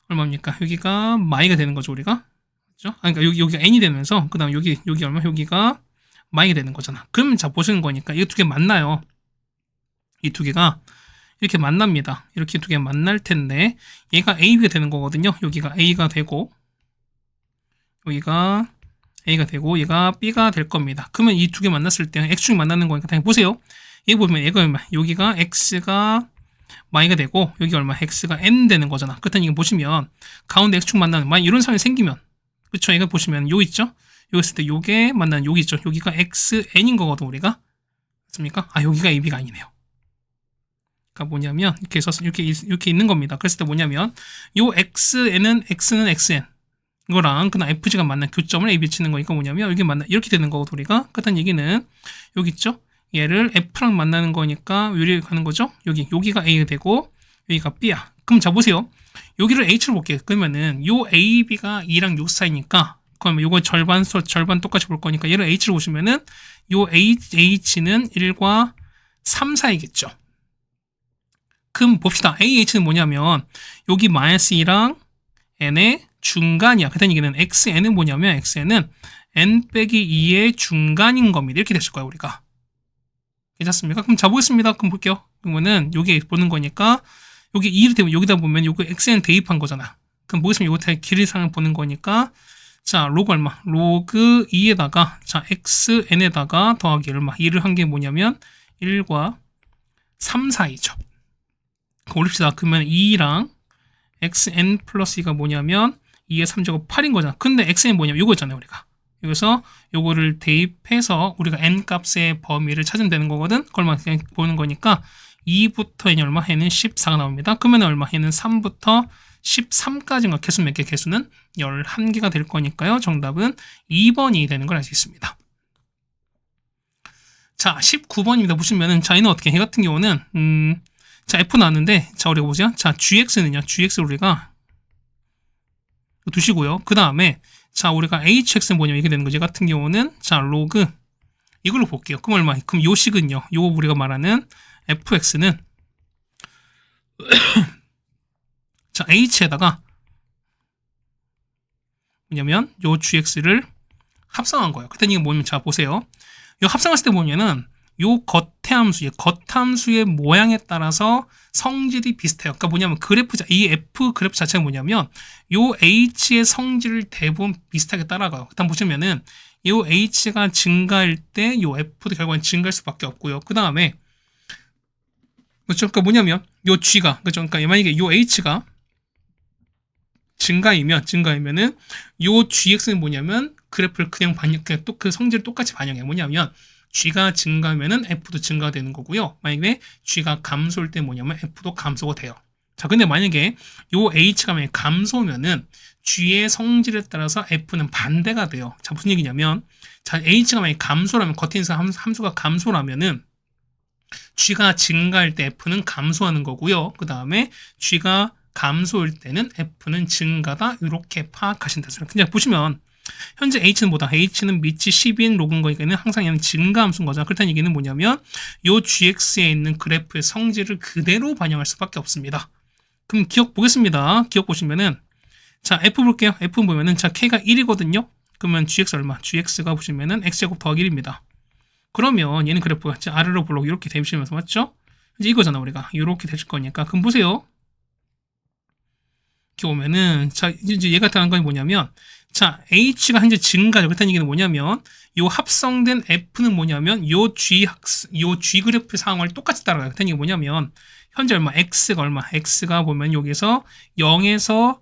얼마입니까? 여기가 마이가 되는 거죠, 우리가. 그렇죠? 그러니까 여기가 n이 되면서 그다음 여기 얼마? 여기가 마이가 되는 거잖아. 그러면 자, 보시는 거니까 이 두 개 만나요. 이 두 개가 이렇게 만납니다. 이렇게 두 개 만날 텐데 얘가 AB가 되는 거거든요. 여기가 A가 되고 여기가 A가 되고 얘가 B가 될 겁니다. 그러면 이 두 개 만났을 때 X축이 만나는 거니까 당연히 보세요. 얘 보면 얘가 얼마? 여기가 X가 Y가 되고 여기 얼마? X가 N 되는 거잖아. 그렇다니 이거 보시면 가운데 X축 만나는 만약 이런 상황이 생기면 그쵸? 얘가 보시면 요 있죠? 요 있을 때 요게 만나는 여기 있죠? 여기가 XN인 거거든 우리가. 맞습니까? 아, 여기가 AB가 아니네요. 그러니까 뭐냐면 이렇게 해서 이렇게 있는 겁니다. 그랬을 때 뭐냐면 요 x는 xn 이거랑 그다음 fg가 만난 교점을 a, b 치는 거니까 뭐냐면 여기 만나 이렇게 되는 거고 우리가 그렇다는 얘기는 여기 있죠? 얘를 f랑 만나는 거니까 여기 가는 거죠? 여기가 a가 되고 여기가 b야. 그럼 자 보세요. 여기를 h로 볼게요. 그러면은 요 a, b가 2랑 6 사이니까 그러면 요거 절반 똑같이 볼 거니까 얘를 h로 보시면은 요 h는 1과 3 사이겠죠. 그럼 봅시다. AH는 뭐냐면 여기 마이너스 2랑 n의 중간이야. 그다는 얘기는 XN은 뭐냐면 XN은 n 빼기 2의 중간인 겁니다. 이렇게 됐을 거예요, 우리가. 괜찮습니까? 그럼 자 보겠습니다. 그럼 볼게요. 그러면은 여기 보는 거니까 여기 2를 대면 여기다 보면 요거 XN 대입한 거잖아. 그럼 보겠습니다. 요거 길이상을 보는 거니까 자, 로그 얼마? 로그 2에다가 자, XN에다가 더하기 얼마? 2를 한 게 뭐냐면 1과 3 사이죠. 올립시다. 그러면 2랑 xn 플러스 2가 뭐냐면 2의 3제곱 8인 거잖아. 근데 x는 뭐냐면 이거 있잖아요, 우리가. 여기서 요거를 대입해서 우리가 n 값의 범위를 찾으면 되는 거거든. 그걸 그냥 보는 거니까 2부터 n이 얼마? n은 14가 나옵니다. 그러면 얼마? n은 3부터 13까지인가 개수 몇 개? 개수는 11개가 될 거니까요. 정답은 2번이 되는 걸 알 수 있습니다. 자, 19번입니다. 보시면은 자, 얘는 어떻게? 얘 같은 경우는 자, F 나왔는데, 자, 우리가 보세요. 자, GX는요, GX를 우리가 두시고요. 그 다음에, 자, 우리가 HX는 뭐냐면 이게 되는 거지. 같은 경우는, 자, 로그, 이걸로 볼게요. 그럼 얼마? 그럼 요 식은요, 요 우리가 말하는 FX는, 자, H에다가, 뭐냐면, 요 GX를 합성한 거예요. 그때 이게 뭐냐면, 자, 보세요. 요 합성했을 때 뭐냐면은, 요 겉함수의 모양에 따라서 성질이 비슷해요. 그러니까 뭐냐면 이 F 그래프 자체가 뭐냐면 요 H의 성질을 대부분 비슷하게 따라가요. 그다음 보시면은 요 H가 증가할 때 요 F도 결국엔 증가할 수밖에 없고요. 그 다음에 그렇죠? 그러니까 뭐냐면 요 G가 그렇죠? 그러니까 만약에 요 H가 증가이면은 요 GX는 뭐냐면 그래프를 그냥 또 그 성질을 똑같이 반영해. 뭐냐면 G가 증가하면은 F도 증가되는 거고요. 만약에 G가 감소할 때 뭐냐면 F도 감소가 돼요. 자, 근데 만약에 요 H가 만약에 감소면은 G의 성질에 따라서 F는 반대가 돼요. 자, 무슨 얘기냐면 자, H가 만약에 감소라면 겉에 있는 함수가 감소라면은 G가 증가할 때 F는 감소하는 거고요. 그 다음에 G가 감소할 때는 F는 증가다. 이렇게 파악하신다. 그냥 보시면 현재 H는 뭐다? H는 밑이 10인 로그인 거니까 항상 얘는 증가함수인 거잖아. 그렇다는 얘기는 뭐냐면 요 GX에 있는 그래프의 성질을 그대로 반영할 수밖에 없습니다. 그럼 기억 보겠습니다. 기억 보시면은 자, F 볼게요. F 보면은 자, K가 1이거든요. 그러면 GX 얼마? GX가 보시면은 X제곱 더하기 1입니다. 그러면 얘는 그래프가 아래로 블록 이렇게 되시면서 맞죠? 이제 이거잖아, 우리가. 이렇게 되실 거니까. 그럼 보세요. 이렇게 오면은 자, 이제 얘가 나타난 건 뭐냐면 자, H가 현재 증가죠. 그렇다는 얘기는 뭐냐면 요 합성된 F는 뭐냐면 요 G 그래프 상황을 똑같이 따라가요. 그렇다는 얘기는 뭐냐면 현재 얼마? X가 보면 여기서 0에서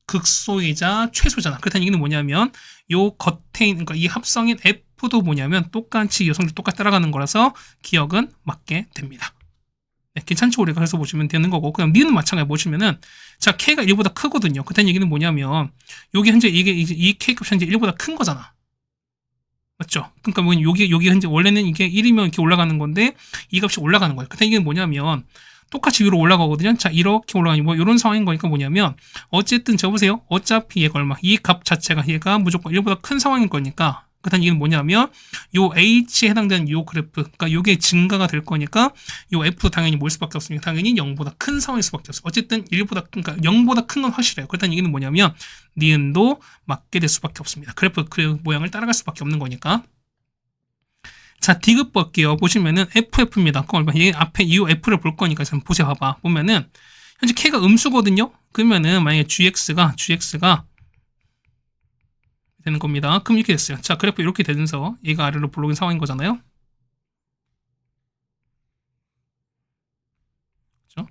극소이자 최소잖아. 그렇다는 얘기는 뭐냐면 요 겉에 있는 그러니까 이 합성인 F도 뭐냐면 똑같이 요 성질 똑같이 따라가는 거라서 기억은 맞게 됩니다. 네, 괜찮죠? 우리가 그래서 보시면 되는 거고. 그냥 니은 마찬가지 보시면은, 자, K가 1보다 크거든요. 그딴 얘기는 뭐냐면, 요게 현재 이 K 값이 현재 1보다 큰 거잖아. 맞죠? 그러니까 뭐 여기 현재 원래는 이게 1이면 이렇게 올라가는 건데, 이 값이 올라가는 거예요. 그딴 얘기는 뭐냐면, 똑같이 위로 올라가거든요. 자, 이렇게 올라가니 뭐 이런 상황인 거니까 뭐냐면, 어쨌든 저 보세요. 어차피 얘가 얼마? 이 값 자체가 얘가 무조건 1보다 큰 상황인 거니까, 그다음 얘기는 뭐냐면 요 H에 해당되는 요 그래프, 그러니까 요게 증가가 될 거니까 요 F도 당연히 뭘 수밖에 없습니다. 당연히 0보다 큰 상황일 수밖에 없어요. 어쨌든 1보다 그러니까 0보다 큰 건 확실해요. 그렇다는 얘기는 뭐냐면 니은도 맞게 될 수밖에 없습니다. 그래프 그 모양을 따라갈 수밖에 없는 거니까. 자, 디귿 볼게요. 보시면은 FF입니다. 그럼 얘 앞에 이 F를 볼 거니까 지금 보세요. 봐봐. 보면은 현재 K가 음수거든요. 그러면은 만약에 GX가 되는 겁니다. 그럼 이렇게 됐어요. 자, 그래프 이렇게 되면서 얘가 아래로 볼록인 상황인 거잖아요. 그렇죠?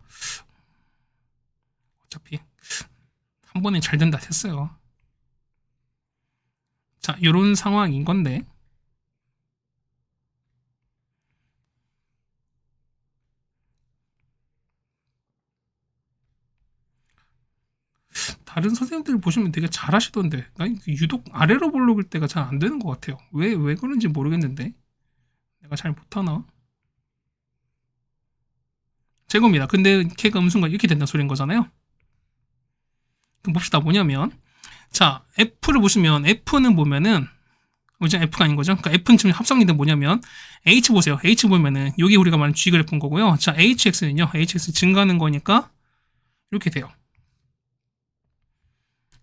어차피 한 번에 잘 된다 했어요. 자, 이런 상황인 건데 다른 선생님들 보시면 되게 잘하시던데 난 유독 아래로 볼록일 때가 잘 안 되는 것 같아요. 왜 그런지 모르겠는데 내가 잘 못하나? 제겁니다. 근데 K가 음수가 이렇게 된다는 소리인 거잖아요. 그럼 봅시다. 뭐냐면 자, F를 보시면 F는 보면은 이제 F가 아닌 거죠. 그러니까 F는 지금 합성인데 뭐냐면 H 보세요. H 보면은 여기 우리가 말하는 G 그래프인 거고요. 자, HX는요. HX 증가하는 거니까 이렇게 돼요.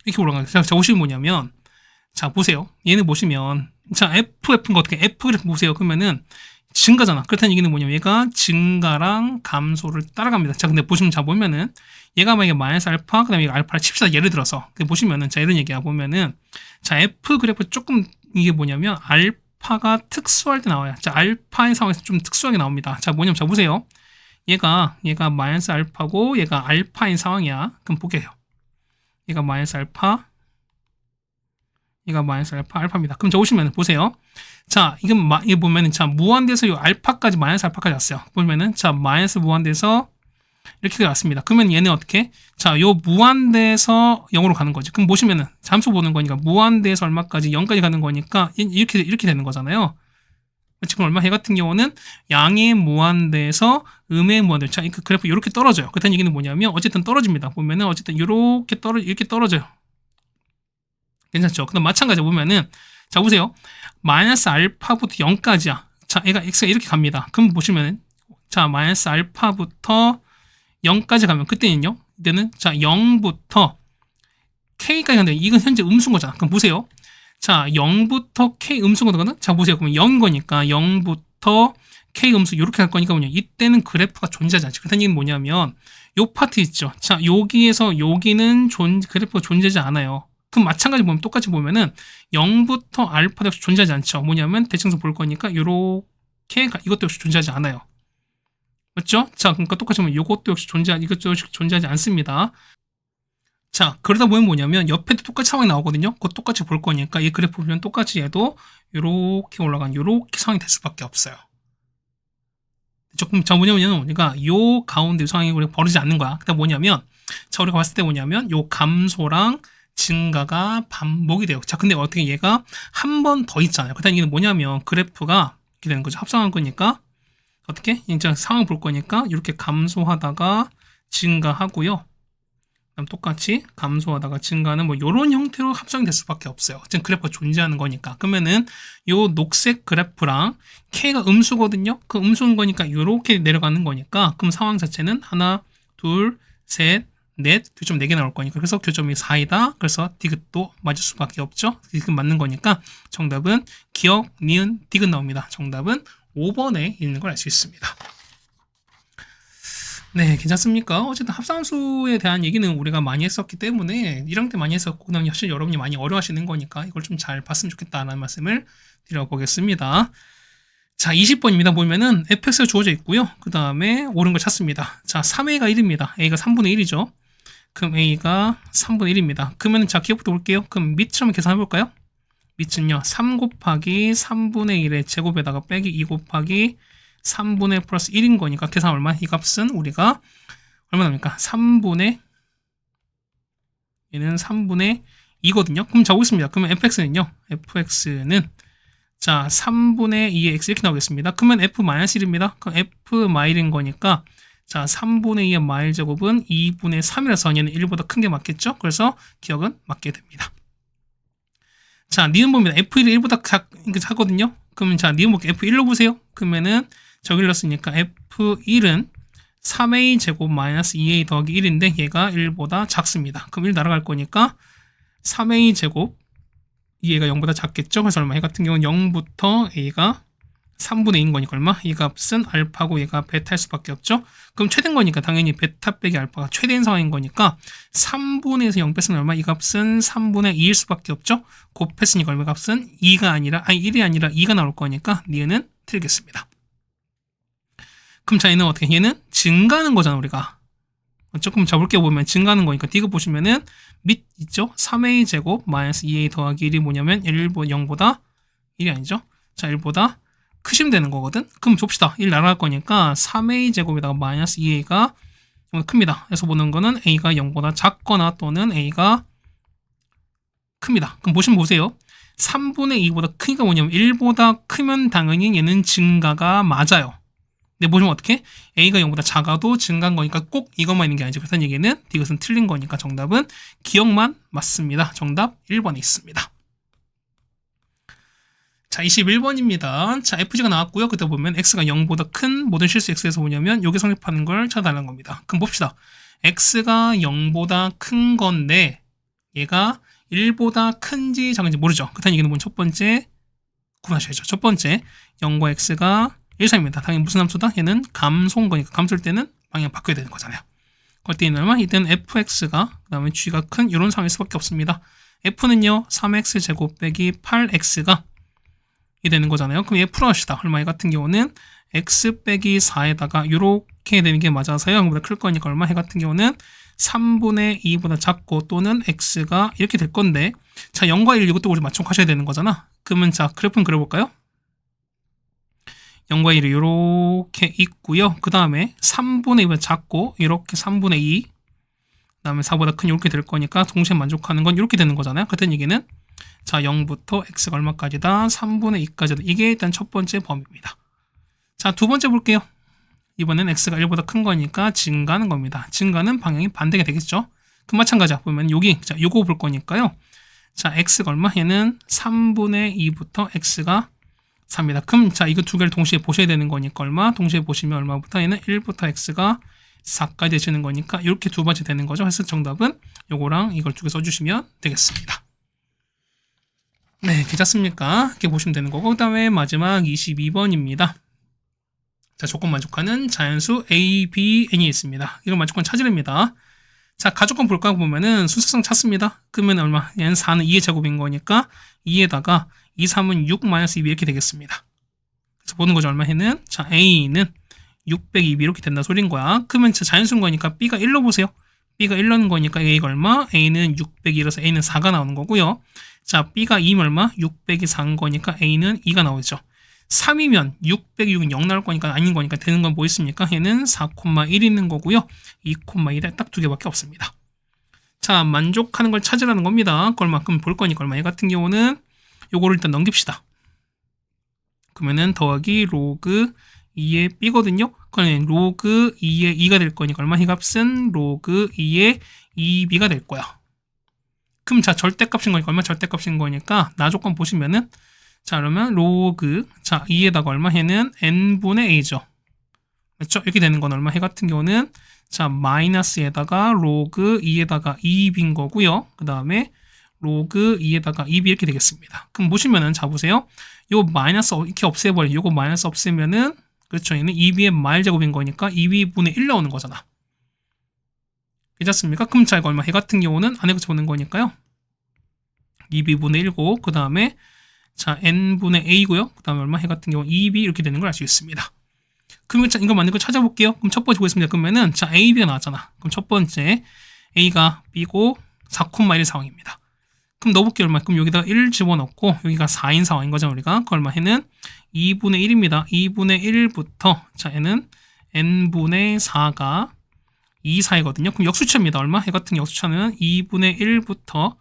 이렇게 올라가요. 자, 보시면 뭐냐면 자, 보세요. 얘는 보시면 자, FF가 어떻게 F 그래프 보세요. 그러면은 증가잖아. 그렇다는 얘기는 뭐냐면 얘가 증가랑 감소를 따라갑니다. 자, 근데 보시면 자 보면은 얘가 만약에 마이너스 알파 그다음에 이거 알파를 칩시다. 예를 들어서 보시면은 자 이런 얘기야. 보면은 자 F 그래프 조금 이게 뭐냐면 알파가 특수할 때 나와요. 자, 알파의 상황에서 좀 특수하게 나옵니다. 자, 뭐냐면 자 보세요. 얘가 마이너스 알파고 얘가 알파인 상황이야. 그럼 볼게요. 얘가 마이너스 알파, 얘가 마이너스 알파, 알파입니다. 그럼 저 보시면 보세요. 자, 이게 보면은 자 무한대에서 이 알파까지 마이너스 알파까지 왔어요. 보면은 자 마이너스 무한대에서 이렇게 왔습니다. 그러면 얘는 어떻게? 자, 요 무한대에서 0으로 가는 거지. 그럼 보시면은 잠수 보는 거니까 무한대에서 얼마까지 0까지 가는 거니까 이렇게 되는 거잖아요. 지금 얼마? 얘 같은 경우는 양의 무한대에서 음의 무한대. 자, 이 그래프 이렇게 떨어져요. 그렇다는 얘기는 뭐냐면 어쨌든 떨어집니다. 보면은 어쨌든 이렇게 떨어져요. 괜찮죠? 그다음 마찬가지로 보면은 자 보세요. 마이너스 알파부터 0까지야. 자, 얘가 x가 이렇게 갑니다. 그럼 보시면은 자 마이너스 알파부터 0까지 가면 그때는요. 이때는 자 0부터 k까지 가는데 이건 현재 음수인 거잖아. 그럼 보세요. 자 0부터 k 음수인 거거든. 자 보세요. 그러면 0인 거니까 0부터 k 음수 이렇게 갈 거니까 뭐냐. 이때는 그래프가 존재하지 않지. 그렇다는 얘기는 뭐냐면 요 파트 있죠. 자 여기에서 여기는 그래프가 존재하지 않아요. 그럼 마찬가지 보면 똑같이 보면은 0부터 알파 역시 존재하지 않죠. 뭐냐면 대칭선 볼 거니까 요렇게 이것도 역시 존재하지 않아요. 맞죠? 자, 그러니까 똑같이 보면 이것도 역시 존재하지 않습니다. 자, 그러다 보면 뭐냐면 옆에도 똑같이 상황이 나오거든요. 그거 똑같이 볼 거니까 이 그래프 보면 똑같이 얘도 요렇게 올라간 요렇게 상황이 될 수밖에 없어요. 조금 자 뭐냐면 우리가 요 가운데 상황이 우리가 벌어지지 않는 거야. 그다음 뭐냐면 자 우리가 봤을 때 뭐냐면 요 감소랑 증가가 반복이 돼요. 자, 근데 어떻게 얘가 한 번 더 있잖아요. 그다음 얘기는 뭐냐면 그래프가 이렇게 되는 거죠. 합성한 거니까 어떻게 이제 상황 볼 거니까 이렇게 감소하다가 증가하고요. 그다음 똑같이 감소하다가 증가하는 뭐 이런 형태로 합성이 될 수밖에 없어요. 어쨌든 그래프가 존재하는 거니까. 그러면은 요 녹색 그래프랑 K가 음수거든요. 그 음수인 거니까 이렇게 내려가는 거니까 그럼 상황 자체는 하나, 둘, 셋, 넷, 교점 4개 나올 거니까 그래서 교점이 4이다. 그래서 디귿도 맞을 수밖에 없죠. 디귿 맞는 거니까 정답은 기억, 니은, 디귿 나옵니다. 정답은 5번에 있는 걸 알 수 있습니다. 네, 괜찮습니까? 어쨌든 합산수에 대한 얘기는 우리가 많이 했었기 때문에 1학년 때 많이 했었고 그다음에 사실 여러분이 많이 어려워하시는 거니까 이걸 좀 잘 봤으면 좋겠다라는 말씀을 드려보겠습니다. 자, 20번입니다. 보면은 fx가 주어져 있고요. 그 다음에 옳은 걸 찾습니다. 자, 3a가 1입니다. a가 3분의 1이죠. 그럼 a가 3분의 1입니다. 그러면 자, 기억부터 볼게요. 그럼 밑을 한번 계산해 볼까요? 밑은요, 3 곱하기 3분의 1의 제곱에다가 빼기 2 곱하기 3분의 플러스 1인 거니까 계산 얼마? 이 값은 우리가 얼마 나옵니까? 3분의 얘는 3분의 2거든요. 그럼 자 보겠습니다. 그러면 fx는요. fx는 자 3분의 2의 x 이렇게 나오겠습니다. 그러면 f-1입니다. 그럼 f-1인 거니까 자 3분의 2의 마일 제곱은 2분의 3이라서 얘는 1보다 큰 게 맞겠죠? 그래서 기억은 맞게 됩니다. 자 니은 봅니다. f1이 1보다 작거든요. 그러면 자 니은 볼게요. f1로 보세요. 그러면은 저기를 넣었으니까 f1은 3a 제곱 마이너스 2a 더하기 1인데 얘가 1보다 작습니다. 그럼 1 날아갈 거니까 3a 제곱 2a가 0보다 작겠죠? 그래서 얼마? 얘 같은 경우는 0부터 a가 3분의 2인 거니까 얼마? 이 값은 알파고 얘가 베타일 수밖에 없죠? 그럼 최대인 거니까 당연히 베타 빼기 알파가 최대인 상황인 거니까 3분의 1에서 0 뺐으면 얼마? 이 값은 3분의 2일 수밖에 없죠? 곱했으니까 얼마 값은 2가 아니라 1이 아니라 2가 나올 거니까 니은은 틀리겠습니다. 그럼 자 얘는 어떻게? 얘는 증가하는 거잖아 우리가. 조금 잡을게 보면 증가하는 거니까 디귿 보시면은 밑 있죠? 3a 제곱 마이너스 2a 더하기 1이 뭐냐면 0보다 1이 아니죠? 자 1보다 크시면 되는 거거든? 그럼 좁시다. 1 날아갈 거니까 3a 제곱에다가 마이너스 2a가 큽니다. 그래서 보는 거는 a가 0보다 작거나 또는 a가 큽니다. 그럼 보시면 보세요. 3분의 2보다 크기가 뭐냐면 1보다 크면 당연히 얘는 증가가 맞아요. 근데 보시면 어떻게? a가 0보다 작아도 증가한 거니까 꼭 이것만 있는 게 아니죠. 그렇다는 얘기는 이것은 틀린 거니까 정답은 기억만 맞습니다. 정답 1번에 있습니다. 자 21번입니다. 자 fg가 나왔고요. 그때 보면 x가 0보다 큰 모든 실수 x에서 뭐냐면 요게 성립하는 걸 찾아달라는 겁니다. 그럼 봅시다. x가 0보다 큰 건데 얘가 1보다 큰지 작은지 모르죠. 그렇다는 얘기는 첫 번째 구분하셔야죠. 첫 번째 0과 x가 1, 3입니다. 당연히 무슨 함수다? 얘는 감소인 거니까 감소일 때는 방향 바꿔야 되는 거잖아요. 그럴 때는 얼마? 이때는 fx가 그 다음에 g가 큰 이런 상황일 수밖에 없습니다. f는요 3x 제곱 빼기 8x가 이 되는 거잖아요. 그럼 얘 풀어합시다. 얼마? 얘 같은 경우는 x 빼기 4에다가 이렇게 되는 게 맞아서요. 0보다 클 거니까 얼마? 얘 같은 경우는 3분의 2보다 작고 또는 x가 이렇게 될 건데 자 0과 1 이것도 우리 맞춰가셔야 되는 거잖아. 그러면 자 그래프는 그려볼까요? 0과 1이 이렇게 있고요. 그 다음에 3분의 2보다 작고 이렇게 3분의 2 그 다음에 4보다 큰 이렇게 될 거니까 동시에 만족하는 건 이렇게 되는 거잖아요. 같은 얘기는 자 0부터 x가 얼마까지다? 3분의 2까지다. 이게 일단 첫 번째 범위입니다. 자 두 번째 볼게요. 이번엔 x가 1보다 큰 거니까 증가하는 겁니다. 증가는 방향이 반대가 되겠죠. 그 마찬가지야. 보면 여기 자 요거 볼 거니까요. 자 x가 얼마? 얘는 3분의 2부터 x가 4입니다. 그럼 자 이거 두 개를 동시에 보셔야 되는 거니까 얼마? 동시에 보시면 얼마부터? 얘는 1부터 x가 4까지 되시는 거니까 이렇게 두 번째 되는 거죠. 그래서 정답은 요거랑 이걸 두 개 써주시면 되겠습니다. 네, 괜찮습니까? 이렇게 보시면 되는 거고 그 다음에 마지막 22번입니다. 자, 조건 만족하는 자연수 A, B, N이 있습니다. 이걸 만족한 찾으랍니다. 자, 가족권 볼까 보면은 순서상 찾습니다. 그러면 얼마? 얘는 4는 2의 제곱인 거니까 2에다가 2, 3은 6 마이너스 2 이렇게 되겠습니다. 그래서 보는 거죠. 얼마 해는? 자, A는 602 이렇게 된다 소린 거야. 그러면 자연수인 거니까 B가 1로 보세요. B가 1로는 거니까 A가 얼마? A는 602라서 A는 4가 나오는 거고요. 자, B가 2면 얼마? 600이 4인 거니까 A는 2가 나오죠. 3이면 606은 0 나올 거니까 아닌 거니까 되는 건 뭐 있습니까? 얘는 4,1 있는 거고요. 2,1에 딱 두 개밖에 없습니다. 자, 만족하는 걸 찾으라는 겁니다. 그걸만큼 볼 거니까 얼마? 얘 같은 경우는 요거를 일단 넘깁시다. 그러면은 더하기 로그 2의 b거든요. 그러면 로그 2의 2가 될 거니까 얼마? 이 값은 로그 2의 2b가 될 거야. 그럼 자 절대값인 거니까 얼마? 절대값인 거니까 나 조건 보시면은 자 그러면 로그 자 2에다가 얼마? 해는 n분의 a죠. 그렇죠? 이렇게 되는 건 얼마? 해 같은 경우는 자 마이너스에다가 로그 2에다가 2b인 거고요. 그 다음에 로그 2에다가 2b 이렇게 되겠습니다. 그럼 보시면은 자 보세요. 요 마이너스 이렇게 없애버려. 요거 마이너스 없애면은 그렇죠. 얘는 2b의 마일 제곱인 거니까 2b분의 1 나오는 거잖아. 괜찮습니까? 그럼 자 이거 얼마? 해 같은 경우는 안에 붙여 보는 거니까요. 2b분의 1고 그 다음에 자 n분의 a고요. 그 다음에 얼마? 해 같은 경우 2b 이렇게 되는 걸 알 수 있습니다. 그러면 자 이거 맞는 거 찾아볼게요. 그럼 첫 번째 보겠습니다. 그러면은 자 a, b가 나왔잖아. 그럼 첫 번째 a가 b고 4,1 상황입니다. 그럼 넣어볼게요. 얼마? 그럼 여기다 1 집어넣고 여기가 4인 상황인 거죠. 우리가 그 얼마 해는 2분의 1입니다. 2분의 1부터 자 얘는 n분의 4가 2, 4이거든요. 그럼 역수차입니다. 얼마? 해 같은 역수차는 2분의 1부터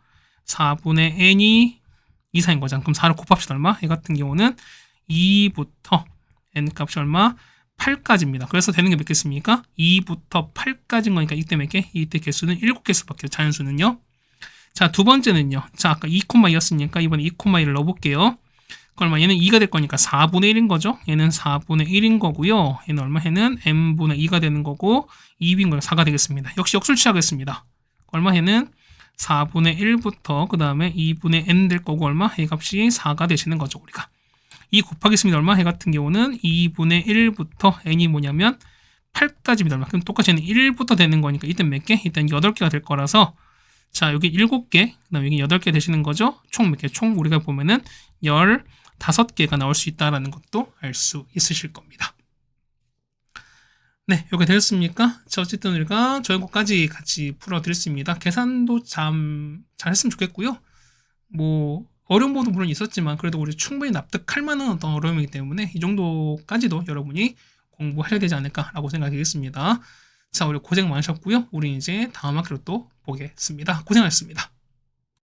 4분의 n이 2, 4인 거잖아. 그럼 4를 곱합시다. 얼마? 해 같은 경우는 2부터 n 값이 얼마? 8까지입니다. 그래서 되는 게 몇 개습니까? 2부터 8까지인 거니까 이때 몇 개? 이때 개수는 7개수밖에 자연수는요. 자, 두 번째는요. 자, 아까 2,2였으니까 이번에 2,2를 넣어볼게요. 얼마? 얘는 2가 될 거니까 4분의 1인 거죠. 얘는 4분의 1인 거고요. 얘는 얼마? 얘는 n분의 2가 되는 거고 2빈 거가 4가 되겠습니다. 역시 역술치 하겠습니다. 얼마? 얘는 4분의 1부터 그 다음에 2분의 n 될 거고 얼마? 해 값이 4가 되시는 거죠. 우리가 2 곱하겠습니다. 얼마? 해 같은 경우는 2분의 1부터 n이 뭐냐면 8까지입니다. 얼마? 그럼 똑같이 얘는 1부터 되는 거니까 이때 몇 개? 일단 8개가 될 거라서 자, 여기 7개, 그 다음에 여기 8개 되시는 거죠? 총 몇 개? 총 우리가 보면은 15개가 나올 수 있다는 것도 알 수 있으실 겁니다. 네, 이렇게 되었습니까? 자, 어쨌든 우리가 저희거까지 같이 풀어드렸습니다. 계산도 참 잘했으면 좋겠고요. 뭐 어려운 부분도 물론 있었지만 그래도 우리 충분히 납득할 만한 어떤 어려움이기 때문에 이 정도까지도 여러분이 공부하셔야 되지 않을까라고 생각하겠습니다. 자, 우리 고생 많으셨고요. 우리 이제 다음 학기로 또 보겠습니다. 고생하셨습니다.